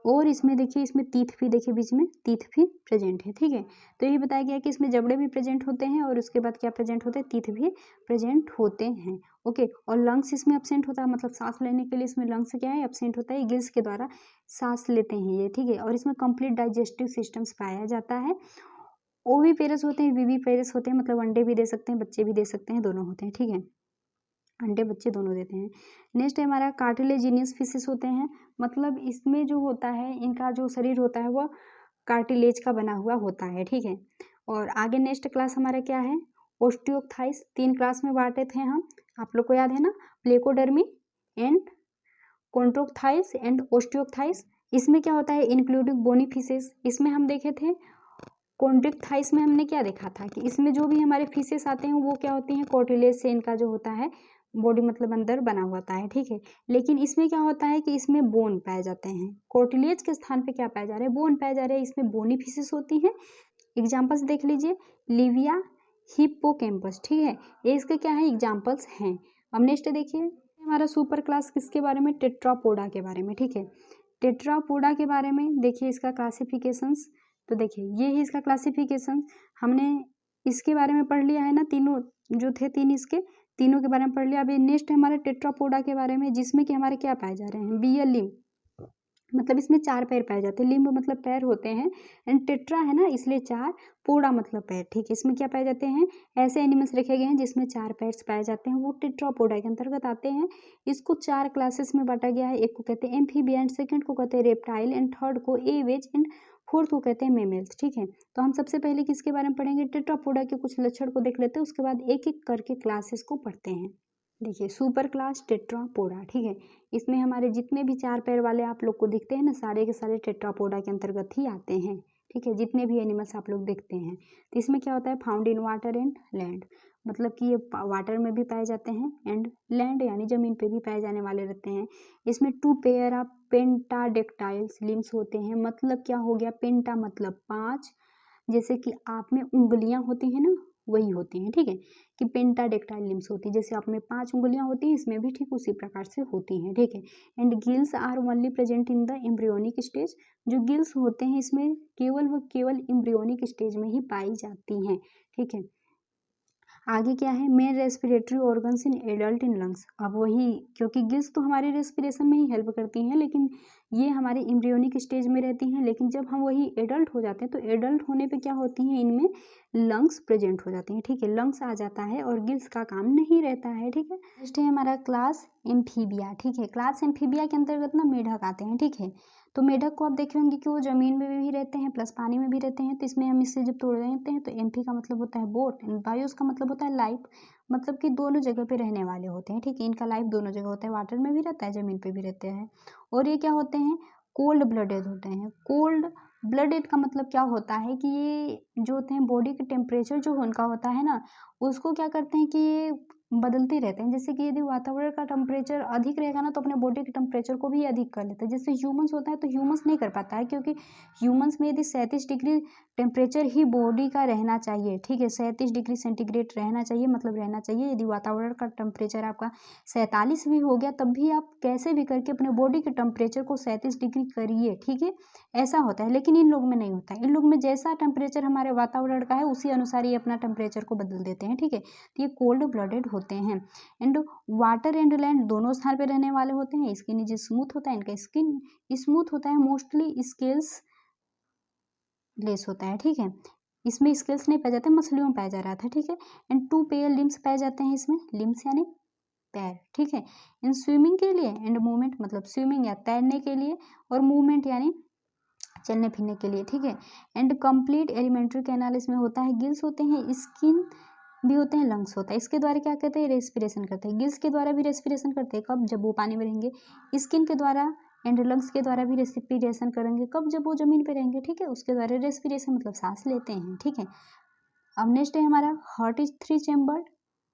और इसमें देखिए, इसमें तीथ भी, देखिए बीच में तीथ भी प्रेजेंट है, ठीक है। तो ये बताया गया कि इसमें जबड़े भी प्रेजेंट होते हैं और उसके बाद क्या प्रेजेंट होते हैं, तीथ भी प्रेजेंट होते हैं, ओके। और लंग्स इसमें एब्सेंट होता है, मतलब सांस लेने के लिए इसमें लंग्स क्या है, एब्सेंट होता है, गिल्स के द्वारा सांस लेते हैं ये, ठीक है। और इसमें कंप्लीट डाइजेस्टिव सिस्टम्स पाया जाता है। ओविपेरस होते हैं, विविपेरस होते हैं, मतलब अंडे भी दे सकते हैं, बच्चे भी दे सकते हैं, दोनों होते हैं, ठीक है, अंडे बच्चे दोनों देते हैं। नेक्स्ट है हमारा कार्टिलेजिनियस फिशेस होते हैं, मतलब इसमें जो होता है इनका जो शरीर होता है वह कार्टिलेज का बना हुआ होता है, ठीक है। और आगे नेक्स्ट क्लास हमारा क्या है, ओस्टियोकथाइस। 3 क्लास में बांटे थे हम, आप लोग को याद है ना, प्लेकोडर्मी एंड कॉन्ट्रोक्थाइस एंड ओस्टियोकथाइस। इसमें क्या होता है, इंक्लूडिंग बोनी फिशेस। इसमें हम देखे थे कॉन्ट्रिक्थाइस में हमने क्या देखा था कि इसमें जो भी हमारे फिशेस आते हैं वो क्या होती हैं, कार्टिलेज से इनका जो होता है बॉडी मतलब अंदर बना होता है, ठीक है। लेकिन इसमें क्या होता है कि इसमें बोन पाए जाते हैं, कार्टिलेज के स्थान पे क्या पाया जा रहा है, बोन पाया जा रहा है। इसमें बोनी फिशेस होती हैं। एग्जाम्पल्स देख लीजिए, लिविया, हिप्पोकैम्पस, ठीक है, ये इसके क्या है एग्जाम्पल्स हैं। अब नेक्स्ट देखिए हमारा सुपर क्लास किसके बारे में, टेट्रापोडा के बारे में, ठीक है। टेट्रापोडा के बारे में देखिए इसका क्लासिफिकेशंस, तो देखिए ये है इसका क्लासिफिकेशन, हमने इसके बारे में पढ़ लिया है ना, तीनों जो थे तीन इसके तीनों के बारे में पढ़ लिया। अभी नेक्स्ट है हमारे टेट्रापोडा के बारे में, जिसमें कि हमारे क्या पाए जा रहे हैं, बियर लिम्ब, मतलब इसमें 4 पैर पाए जाते हैं, लिम्ब मतलब पैर होते हैं, एंड टेट्रा है ना इसलिए 4, पोडा मतलब पैर, ठीक है। इसमें क्या पाए जाते हैं, ऐसे एनिमल्स रखे गए हैं जिसमें 4 पैर्स पाए जाते हैं, वो टेट्रापोडा के अंतर्गत आते हैं। इसको 4 क्लासेस में बांटा गया है, एक को कहते हैं एम्फीबियन, सेकंड को कहते हैं रेप्टाइल, एंड थर्ड को एवेज, एंड फोर्थ को कहते हैं मेमल्स, ठीक है। तो हम सबसे पहले किसके बारे में पढ़ेंगे, टेट्रापोडा के कुछ लक्षण को देख लेते हैं, उसके बाद एक एक करके क्लासेस को पढ़ते हैं। देखिए सुपर क्लास टेट्रापोडा, ठीक है, इसमें हमारे जितने भी 4 पैर वाले आप लोग को दिखते हैं ना, सारे के सारे टेट्रापोडा के अंतर्गत ही आते हैं, ठीक है, जितने भी एनिमल्स आप लोग देखते हैं। तो इसमें क्या होता है, found in water and land, मतलब कि ये वाटर में भी पाए जाते हैं एंड लैंड यानी जमीन पे भी पाए जाने वाले रहते हैं। इसमें 2 पेयर ऑफ पेंटाडेक्टाइल्स लिम्स होते हैं, मतलब क्या हो गया, पेंटा मतलब 5, जैसे कि आप में उंगलियां होती हैं ना, वही होती हैं, ठीक है, कि पेंटाडेक्टाइल लिम्स होती है, जैसे आप में 5 उंगलियां होती हैं, इसमें भी ठीक उसी प्रकार से होती हैं, ठीक है। And gills are only present in the embryonic stage, जो गिल्स होते हैं इसमें केवल व केवल एम्ब्रियोनिक स्टेज में ही पाई जाती हैं, ठीक है। आगे क्या है, main respiratory organs in adult in lungs, अब वही, क्योंकि गिल्स तो हमारे रेस्पिरेशन में ही हेल्प करती हैं, लेकिन ये हमारे एम्ब्रियोनिक स्टेज में रहती हैं, लेकिन जब हम वही एडल्ट हो जाते हैं तो एडल्ट होने पे क्या होती हैं, इनमें लंग्स प्रेजेंट हो जाती हैं, ठीक है, लंग्स आ जाता है और गिल्स का काम नहीं रहता है, ठीक है। नेक्स्ट है हमारा क्लास एम्फीबिया, ठीक है, क्लास एम्फीबिया के अंतर्गत ना मेढक आते हैं, ठीक है। तो मेढक को आप देखे होंगे कि वो जमीन में भी रहते हैं प्लस पानी में भी रहते हैं, तो इसमें हम इससे जब तोड़ देते हैं तो एम्फी का मतलब होता है बोट, एंड बायोस का मतलब होता है लाइफ, मतलब कि दोनों जगह पे रहने वाले होते हैं, ठीक है, इनका लाइफ दोनों जगह होता है, वाटर में भी रहता है जमीन पे भी रहते हैं। और ये क्या होते हैं, कोल्ड ब्लडेड होते हैं। कोल्ड ब्लडेड का मतलब क्या होता है कि ये जो होते हैं बॉडी का टेम्परेचर जो उनका होता है ना, उसको क्या करते हैं कि ये बदलते रहते हैं, जैसे कि यदि वातावरण का टेम्परेचर अधिक रहेगा ना तो अपने बॉडी के टेम्परेचर को भी अधिक कर लेते हैं, जैसे ह्यूमंस होता है तो ह्यूमंस नहीं कर पाता है, क्योंकि ह्यूमंस में यदि 37 डिग्री टेम्परेचर ही बॉडी का रहना चाहिए, ठीक है, 37 डिग्री सेंटीग्रेड रहना चाहिए, मतलब रहना चाहिए। यदि वातावरण का टेम्परेचर आपका 47 भी हो गया तब भी आप कैसे भी करके अपने बॉडी के टेम्परेचर को 37 डिग्री करिए, ठीक है, ऐसा होता है। लेकिन इन लोग में नहीं होता है, इन लोग में जैसा टेम्परेचर हमारे वातावरण का है उसी अनुसार ये अपना टेम्परेचर को बदल देते हैं, ठीक है, तो ये कोल्ड ब्लडेड होते हैं। एंड वाटर एंड लैंड दोनों स्थान पर रहने वाले होते हैं। इसके नीचे स्मूथ होता है, इनका स्किन स्मूथ होता है, मोस्टली स्केल्स लेस होता है, ठीक है, इसमें स्केल्स नहीं पाए जाते, मछलियों में पाया जा रहा था, ठीक है। एंड 2 पेयर लिम्स पाए जाते हैं इसमें, लिम्स यानी पैर, ठीक है। इन स्विमिंग के लिए एंड मूवमेंट मतलब स्विमिंग या तैरने के लिए, और मूवमेंट यानी चलने फिरने के लिए, ठीक है। एंड कंप्लीट एलिमेंट्री कैनाल इसमें होता है, गिल्स होते हैं, स्किन भी होते हैं, लंग्स होता है, इसके द्वारा क्या कहते हैं, रेस्पिरेशन करते हैं। गिल्स के द्वारा भी रेस्पिरेशन करते हैं, कब, जब वो पानी में रहेंगे। स्किन के द्वारा एंड लंग्स के द्वारा भी रेस्पिरेशन करेंगे, कब, जब वो जमीन पे रहेंगे, ठीक है, उसके द्वारा रेस्पिरेशन मतलब सांस लेते हैं, ठीक है। अब नेक्स्ट है हमारा हार्ट इज 3 चेम्बर,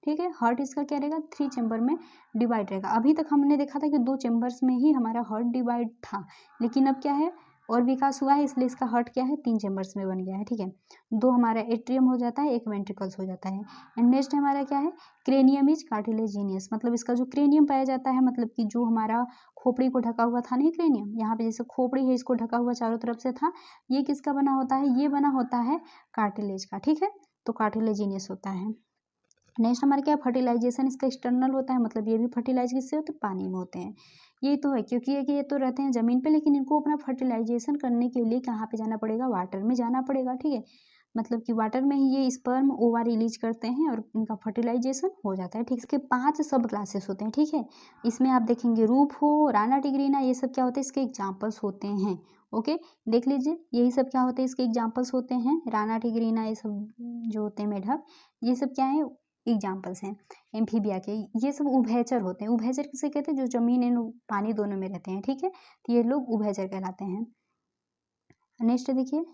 ठीक है, हार्ट इसका क्या रहेगा, 3 चेम्बर में डिवाइड रहेगा। अभी तक हमने देखा था कि 2 चेम्बर्स में ही हमारा हार्ट डिवाइड था, लेकिन अब क्या है और विकास हुआ है, इसलिए इसका हार्ट क्या है, 3 चेम्बर्स में बन गया है, ठीक है। 2 हमारा एट्रियम हो जाता है, एक वेंट्रिकल्स हो जाता है। एंड नेक्स्ट हमारा क्या है, क्रेनियम इज कार्टिलेजिनियस, मतलब इसका जो क्रेनियम पाया जाता है, मतलब कि जो हमारा खोपड़ी को ढका हुआ था नहीं, क्रेनियम यहाँ पे जैसे खोपड़ी है इसको ढका हुआ चारों तरफ से था, ये किसका बना होता है, ये बना होता है कार्टिलेज का, ठीक है, तो कार्टिलेजिनियस होता है। नेक्स्ट हमारा क्या है, फर्टिलाइजेशन इसका एक्सटर्नल होता है, मतलब ये भी फर्टिलाइज किससे होते हैं, पानी में होते हैं। ये तो है, क्योंकि ये तो रहते हैं जमीन पे, लेकिन इनको अपना फर्टिलाइजेशन करने के लिए कहाँ पे जाना पड़ेगा, वाटर में जाना पड़ेगा, ठीक है, मतलब कि वाटर में ही ये स्पर्म ओवा रिलीज करते हैं और इनका फर्टिलाइजेशन हो जाता है, ठीक। इसके 5 सब क्लासेस होते हैं, ठीक है, इसमें आप देखेंगे रूफो, राना टिग्रीना, ये सब क्या होते हैं, इसके एग्जाम्पल्स होते हैं, ओके, देख लीजिए यही सब क्या होते हैं, इसके एग्जाम्पल्स होते हैं, राना टिग्रीना ये सब जो होते हैं मेढक, ये सब क्या है, एग्जाम्पल्स हैं एम्फीबिया के। ये सब उभयचर होते हैं, उभयचर किसे कहते हैं, जो जमीन एंड पानी दोनों में रहते हैं, ठीक है, तो ये लोग उभयचर कहलाते हैं। नेक्स्ट देखिए,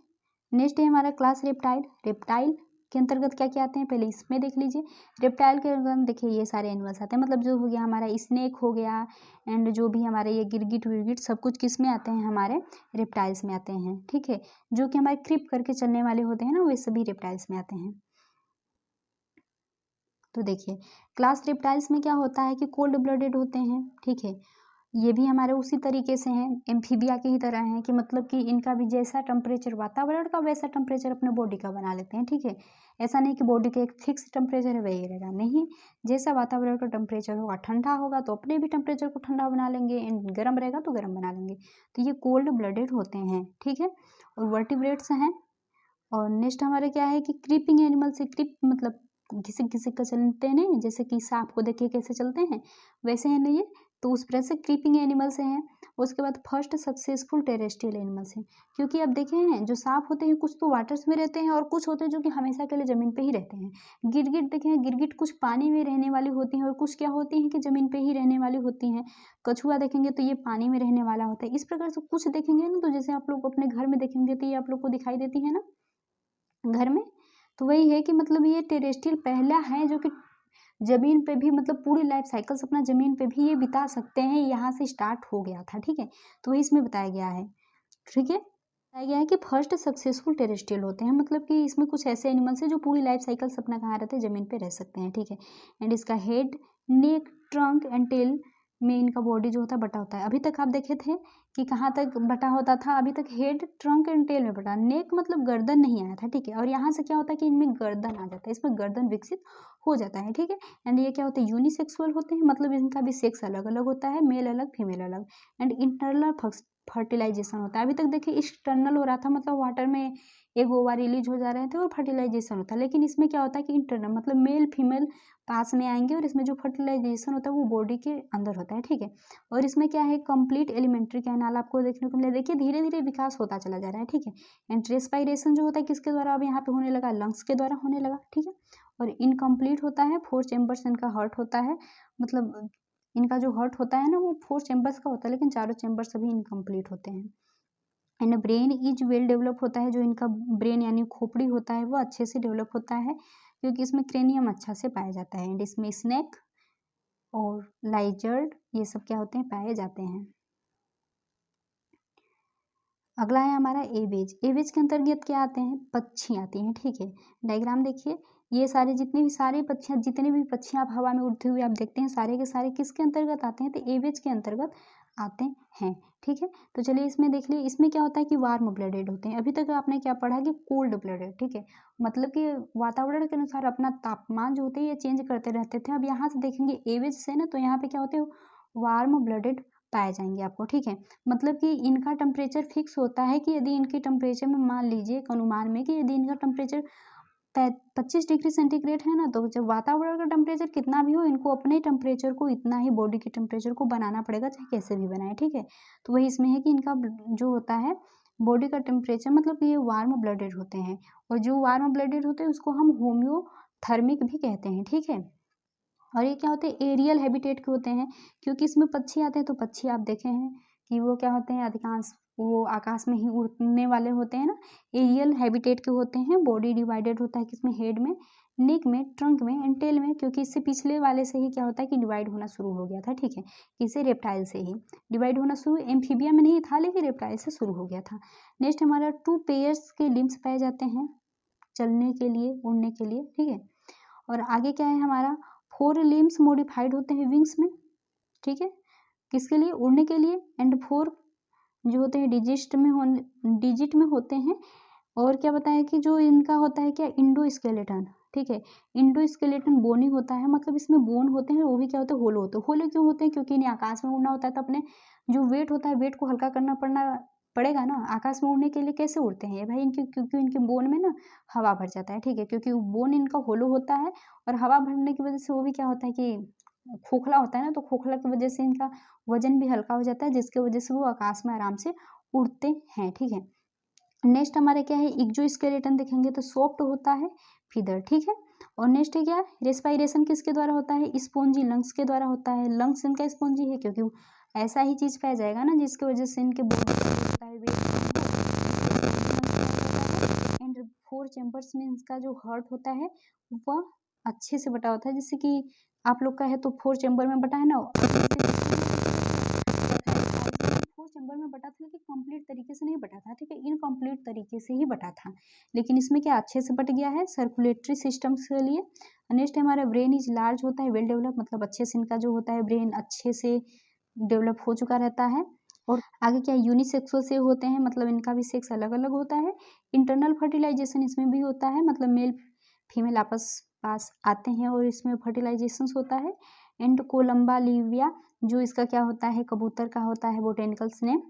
नेक्स्ट है हमारा क्लास रेप्टाइल। रेप्टाइल के अंतर्गत क्या क्या आते हैं, पहले इसमें देख लीजिए। रेप्टाइल के अंतर्गत देखिए ये सारे एनिमल्स आते हैं, मतलब जो हो गया हमारा स्नेक हो गया, एंड जो भी हमारे ये गिरगिट विरगिट सब कुछ किस में आते हैं, हमारे रेप्टाइल्स में आते हैं, ठीक है, जो कि हमारे क्रिप करके चलने वाले होते हैं ना, वे सभी रेप्टाइल्स में आते हैं। तो देखिए क्लास रेप्टाइल्स में क्या होता है कि कोल्ड ब्लडेड होते हैं, ठीक है। ये भी हमारे उसी तरीके से हैं, एम्फीबिया की ही तरह हैं कि मतलब कि इनका भी जैसा टेम्परेचर वातावरण का वैसा टेम्परेचर अपने बॉडी का बना लेते हैं, ठीक है। ऐसा नहीं कि बॉडी का एक फिक्स टेम्परेचर है वही रहेगा, नहीं, जैसा वातावरण का टेम्परेचर होगा, ठंडा होगा तो अपने भी टेम्परेचर को ठंडा बना लेंगे, गर्म रहेगा तो गर्म बना लेंगे। तो ये कोल्ड ब्लडेड होते हैं, ठीक है। और वर्टिब्रेट्स हैं। और नेक्स्ट हमारे क्या है कि क्रीपिंग एनिमल से, क्रीप मतलब घिसक घिसक कर चलते हैं, नहीं जैसे कि सांप को देखिए कैसे चलते हैं वैसे हैं नहीं ये, तो उस तरह से क्रीपिंग एनिमल से हैं। उसके बाद फर्स्ट सक्सेसफुल टेरेस्ट्रियल एनिमल्स हैं, क्योंकि अब देखे हैं जो सांप होते हैं कुछ तो वाटर्स में रहते हैं और कुछ होते हैं जो कि हमेशा के लिए ज़मीन पे ही रहते हैं। गिरगिट देखे हैं, गिरगिट कुछ पानी में रहने वाली होती हैं और कुछ क्या होती हैं कि ज़मीन पे ही रहने वाली होती हैं। कछुआ देखेंगे तो ये पानी में रहने वाला होता है। इस प्रकार से कुछ देखेंगे ना तो जैसे आप लोग अपने घर में देखेंगे तो ये आप लोग को दिखाई देती है ना घर में, तो वही है कि मतलब ये टेरेस्ट्रियल पहला है जो कि ज़मीन पे भी मतलब पूरी लाइफ साइकिल्स अपना ज़मीन पे भी ये बिता सकते हैं, यहाँ से स्टार्ट हो गया था, ठीक है। तो वही इसमें बताया गया है, ठीक है। बताया गया है कि फर्स्ट सक्सेसफुल टेरेस्ट्रियल होते हैं, मतलब कि इसमें कुछ ऐसे एनिमल्स हैं जो पूरी लाइफ साइकिल्स अपना कहाँ रहते हैं, ज़मीन पे रह सकते हैं, ठीक है। एंड इसका head, neck, trunk and tail में इनका बॉडी जो होता है बटा होता है। अभी तक आप देखे थे कि कहाँ तक बटा होता था, अभी तक हेड, ट्रंक एंड टेल में बटा, नेक मतलब गर्दन नहीं आया था, ठीक है। और यहाँ से क्या होता है कि इनमें गर्दन आ जाता है, इसमें गर्दन विकसित हो जाता है, ठीक है। एंड ये क्या होते हैं, यूनिसेक्सुअल होते हैं, मतलब इनका भी सेक्स अलग अलग होता है, मेल अलग फीमेल अलग। एंड इंटरनल फर्टिलाइजेशन होता है। अभी तक देखिए एक्सटर्नल हो रहा था, मतलब वाटर में एक ओवा रिलीज हो जा रहे थे और फर्टिलाइजेशन होता है, लेकिन इसमें क्या होता है कि इंटरनल मतलब मेल फीमेल पास में आएंगे और इसमें जो फर्टिलाइजेशन होता है वो बॉडी के अंदर होता है, ठीक है। और इसमें क्या है, कंप्लीट एलिमेंट्री कैनाल आपको देखने को मिले, देखिए धीरे धीरे विकास होता चला जा रहा है, ठीक है। एंड रेस्पायरेशन जो होता है किसके द्वारा अब यहाँ पे होने लगा, लंग्स के द्वारा होने लगा, ठीक है। और इनकम्प्लीट होता है, 4 चेम्बर्स इनका हार्ट होता है, मतलब इनका जो हार्ट होता है ना वो 4 चेम्बर्स का होता है, लेकिन चारों चेम्बर्स सभी इनकम्प्लीट होते हैं। And brain is well develop होता है, जो इनका ब्रेन यानी खोपड़ी होता है वो अच्छे से डेवलप होता है, क्योंकि इसमें क्रेनियम अच्छा से पाया जाता है। एंड इसमें स्नेक और लाइजर्ड ये सब क्या होते हैं, पाए जाते हैं। अगला है हमारा एवेज। एवेज के अंतर्गत क्या आते हैं, पक्षी आती हैं, ठीक है। डायग्राम देखिए, ये सारे जितने भी सारे पक्षियाँ, जितने भी पक्षियाँ आप हवा में उड़ते हुए आप देखते हैं सारे के सारे किसके अंतर्गत आते हैं, तो एवेज के अंतर्गत आते हैं, ठीक है। तो चलिए इसमें देख लिए, इसमें क्या होता है कि वार्म ब्लडेड होते हैं। अभी तक आपने क्या पढ़ा कि कोल्ड ब्लडेड, ठीक है, मतलब कि वातावरण के अनुसार अपना तापमान जो होते हैं ये चेंज करते रहते थे। अब यहाँ से देखेंगे एवेज से ना, तो यहाँ पे क्या होते हैं, वार्म ब्लडेड पाए जाएंगे आपको, ठीक है। मतलब कि इनका टेम्परेचर फिक्स होता है कि यदि इनके टेम्परेचर में मान लीजिए एक अनुमान में कि यदि इनका टेम्परेचर 25 डिग्री सेंटीग्रेड है ना, तो जब वातावरण का टेम्परेचर कितना भी हो इनको अपने टेम्परेचर को इतना ही बॉडी के टेम्परेचर को बनाना पड़ेगा, चाहे कैसे भी बनाए, ठीक है। तो वही इसमें है कि इनका जो होता है बॉडी का टेम्परेचर, मतलब ये वार्म ब्लडेड होते हैं। और जो वार्म ब्लडेड होते हैं उसको हम होम्योथर्मिक भी कहते हैं, ठीक है। और ये क्या होते हैं, एरियल हैबिटेट के होते हैं, क्योंकि इसमें पक्षी आते हैं, तो पक्षी आप देखे हैं कि वो क्या होते हैं, अधिकांश वो आकाश में ही उड़ने वाले होते हैं ना, एरियल हैबिटेट के होते हैं। बॉडी डिवाइडेड होता है किसमें, हेड में, नेक में, ट्रंक में एंड टेल में, क्योंकि इससे पिछले वाले से ही क्या होता है कि डिवाइड होना शुरू हो गया था, ठीक है। किसे, रेप्टाइल से ही डिवाइड होना शुरू, एम्फीबिया में नहीं था लेकिन रेप्टाइल से शुरू हो गया था। नेक्स्ट हमारा 2 पेयर्स के लिम्स पाए जाते हैं चलने के लिए, उड़ने के लिए, ठीक है। और आगे क्या है हमारा, 4 लिम्स मॉडिफाइड होते हैं विंग्स में, ठीक है, किसके लिए, उड़ने के लिए। एंड 4 जो होते हैं डिजिट में होते हैं। और क्या बताया कि जो इनका होता है क्या, इंडो स्केलेटन, ठीक है। इंडो स्केलेटन बोनी होता है, मतलब इसमें बोन होते हैं, वो भी क्या होते हैं, होलो होते हैं। होलो क्यों होते हैं, क्योंकि इन्हें आकाश में उड़ना होता है, तो अपने जो वेट होता है वेट को हल्का करना पड़ेगा ना। आकाश में उड़ने के लिए कैसे उड़ते हैं ये भाई, इनके क्योंकि इनके बोन में ना हवा भर जाता है, ठीक है, क्योंकि बोन इनका होलो होता है और हवा भरने की वजह से वो भी क्या होता है कि खोखला होता है ना, तो खोखला की वजह से इनका वजन भी हल्का हो जाता है, जिसकी वजह से वो आकाश में आराम से उड़ते हैं, ठीक है। नेक्स्ट हमारे क्या है, एक्सोस्केलेटन देखेंगे तो सॉफ्ट होता है फीदर, ठीक है। और नेक्स्ट है क्या, रेस्पायरेशन किसके द्वारा होता है, स्पॉन्जी लंग्स के द्वारा होता है। लंग्स इनका स्पॉन्जी है क्योंकि ऐसा ही चीज पाया जाएगा ना जिसकी वजह से इनके बॉडी होता है एंड 4 चैम्बर्स में इसका जो हार्ट होता है वह अच्छे से बटा होता है, जैसे कि आप लोग का है तो 4 चैम्बर में बटा है ना, 4 चैम्बर में बटा था लेकिन कंप्लीट तरीके से नहीं बटा था, ठीक है, इनकम्प्लीट तरीके से ही बटा था। लेकिन इसमें क्या अच्छे से बट गया है सर्कुलेटरी सिस्टम्स के लिए नेक्स्ट हमारा ब्रेन इज लार्ज होता है, वेल डेवलप, मतलब अच्छे से इनका जो होता है ब्रेन अच्छे से डेवलप हो चुका रहता है। और आगे क्या यूनिसेक्सुअल से होते हैं, मतलब इनका भी सेक्स अलग अलग होता है। इंटरनल फर्टिलाइजेशन इसमें भी होता है, मतलब मेल फीमेल आपस पास आते हैं और इसमें फर्टिलाइजेशन होता है। एंड कोलम्बा लिविया जो इसका क्या होता है, कबूतर का होता है बोटेनिकल्स नेम,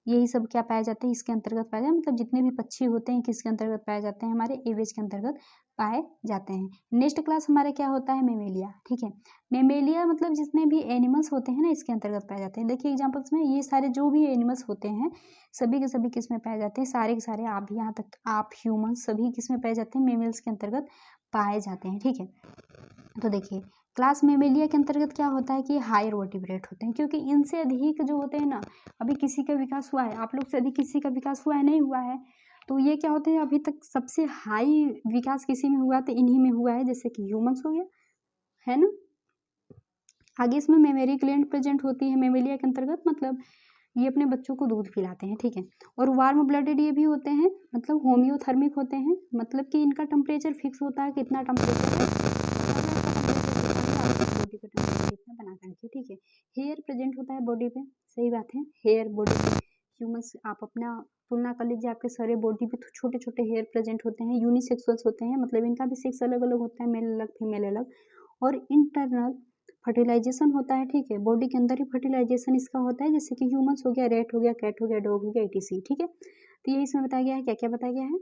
यही सब क्या पाए जाते हैं इसके अंतर्गत पाए जाते हैं, मतलब जितने भी पक्षी होते हैं किसके अंतर्गत पाए जाते हैं, हमारे एवेज के अंतर्गत पाए जाते हैं। नेक्स्ट क्लास हमारे क्या होता है, मेमेलिया। ठीक है, मेमेलिया मतलब जितने भी एनिमल्स होते हैं ना इसके अंतर्गत पाए जाते हैं। देखिए एग्जाम्पल्स में ये सारे जो भी एनिमल्स होते हैं सभी के सभी किस में पाए जाते हैं, सारे के सारे, आप यहाँ तक आप ह्यूमन सभी किस में पाए जाते हैं, मेमल्स के अंतर्गत पाए जाते हैं। ठीक है, तो देखिए क्लास मेमेलिया के अंतर्गत क्या होता है कि हायर वर्टिब्रेट होते हैं, क्योंकि इनसे अधिक जो होते हैं ना, अभी किसी का विकास हुआ है, आप लोग से अधिक किसी का विकास हुआ है, नहीं हुआ है, तो ये क्या होते हैं अभी तक सबसे हाई विकास किसी में हुआ तो इन्हीं में हुआ है, जैसे कि ह्यूमंस हो गया, है ना। आगे इसमें मेमोरी ग्लैंड प्रेजेंट होती है मेमेलिया के अंतर्गत, मतलब ये अपने बच्चों को दूध पिलाते हैं। ठीक है, और वार्म ब्लडेड ये भी होते हैं, मतलब होम्योथर्मिक होते हैं, मतलब कि इनका टेम्परेचर फिक्स होता है, कितना टेम्परेचर बॉडी का टेम्परेचर इतना बना करके। ठीक है, हेयर प्रेजेंट होता है बॉडी पे, सही बात है, हेयर बॉडी पे ह्यूमंस आप अपना तुलना कर लीजिए, आपके सारे बॉडी पे छोटे छोटे हेयर प्रेजेंट होते हैं, यूनिसेक्सुअल्स होते हैं, मतलब इनका भी सेक्स अलग अलग होता है, मेल अलग फीमेल अलग। और इंटरनल फर्टिलाइजेशन होता है। ठीक है, बॉडी के अंदर ही फर्टिलाइजेशन इसका होता है, जैसे कि ह्यूमंस हो गया, रेट हो गया, कैट हो गया, डॉग हो गया, etc। ठीक है, तो ये इसमें बताया गया है, क्या क्या बताया गया है,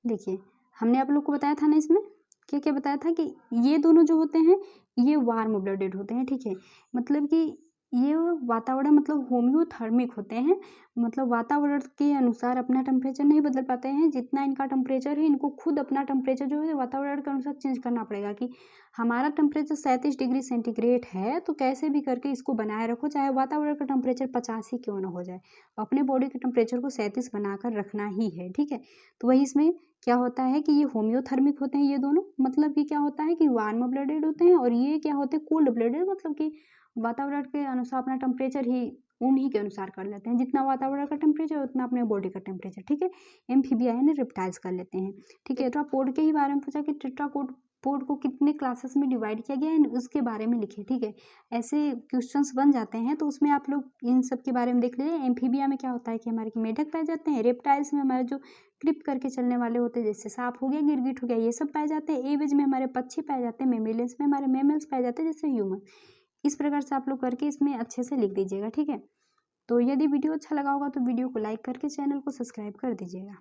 देखिए हमने आप लोग को बताया था ना इसमें क्या क्या बताया था कि ये दोनों जो होते हैं ये वार्म ब्लडेड होते हैं। ठीक है, मतलब कि ये वातावरण मतलब होम्योथर्मिक होते हैं, मतलब वातावरण के अनुसार अपना टेम्परेचर नहीं बदल पाते हैं, जितना इनका टेम्परेचर है इनको खुद अपना टेम्परेचर जो है वातावरण के अनुसार चेंज करना पड़ेगा, कि हमारा टेम्परेचर 37 डिग्री सेंटीग्रेड है तो कैसे भी करके इसको बनाए रखो, चाहे वातावरण का टेम्परेचर 50 ही क्यों ना हो जाए, अपने बॉडी के टेम्परेचर को 37 बनाकर रखना ही है। ठीक है, तो वही इसमें क्या होता है कि ये होम्योथर्मिक होते हैं ये दोनों, मतलब कि क्या होता है कि वार्म ब्लडेड होते हैं, और ये क्या होते हैं कोल्ड ब्लडेड, मतलब कि वातावरण के अनुसार अपना टेम्परेचर ही उन्हीं के अनुसार कर लेते हैं, जितना वातावरण का टेम्परेचर उतना अपने बॉडी का टेम्परेचर। ठीक है, एम्फीबिया यानी रिप्टाइल्स कर लेते हैं। ठीक है, टेट्रापोड के ही बारे में पूछा कि टेट्रापोड को कितने क्लासेस में डिवाइड किया गया है, उसके बारे में लिखे। ठीक है, ऐसे क्वेश्चंस बन जाते हैं तो उसमें आप लोग इन सब के बारे में देख लीजिए। एम्फीबिया में क्या होता है कि हमारे मेढक पाए जाते हैं, रेप्टाइल्स में हमारे जो क्लिप करके चलने वाले होते हैं, जैसे सांप हो गया, गिरगिट हो गया, ये सब पाए जाते हैं। एवेज में हमारे पक्षी पाए जाते हैं, मेमेलियंस में हमारे मेमल्स पाए जाते हैं, जैसे ह्यूमन। इस प्रकार से आप लोग करके इसमें अच्छे से लिख दीजिएगा। ठीक है, तो यदि वीडियो अच्छा लगा होगा तो वीडियो को लाइक करके चैनल को सब्सक्राइब कर दीजिएगा।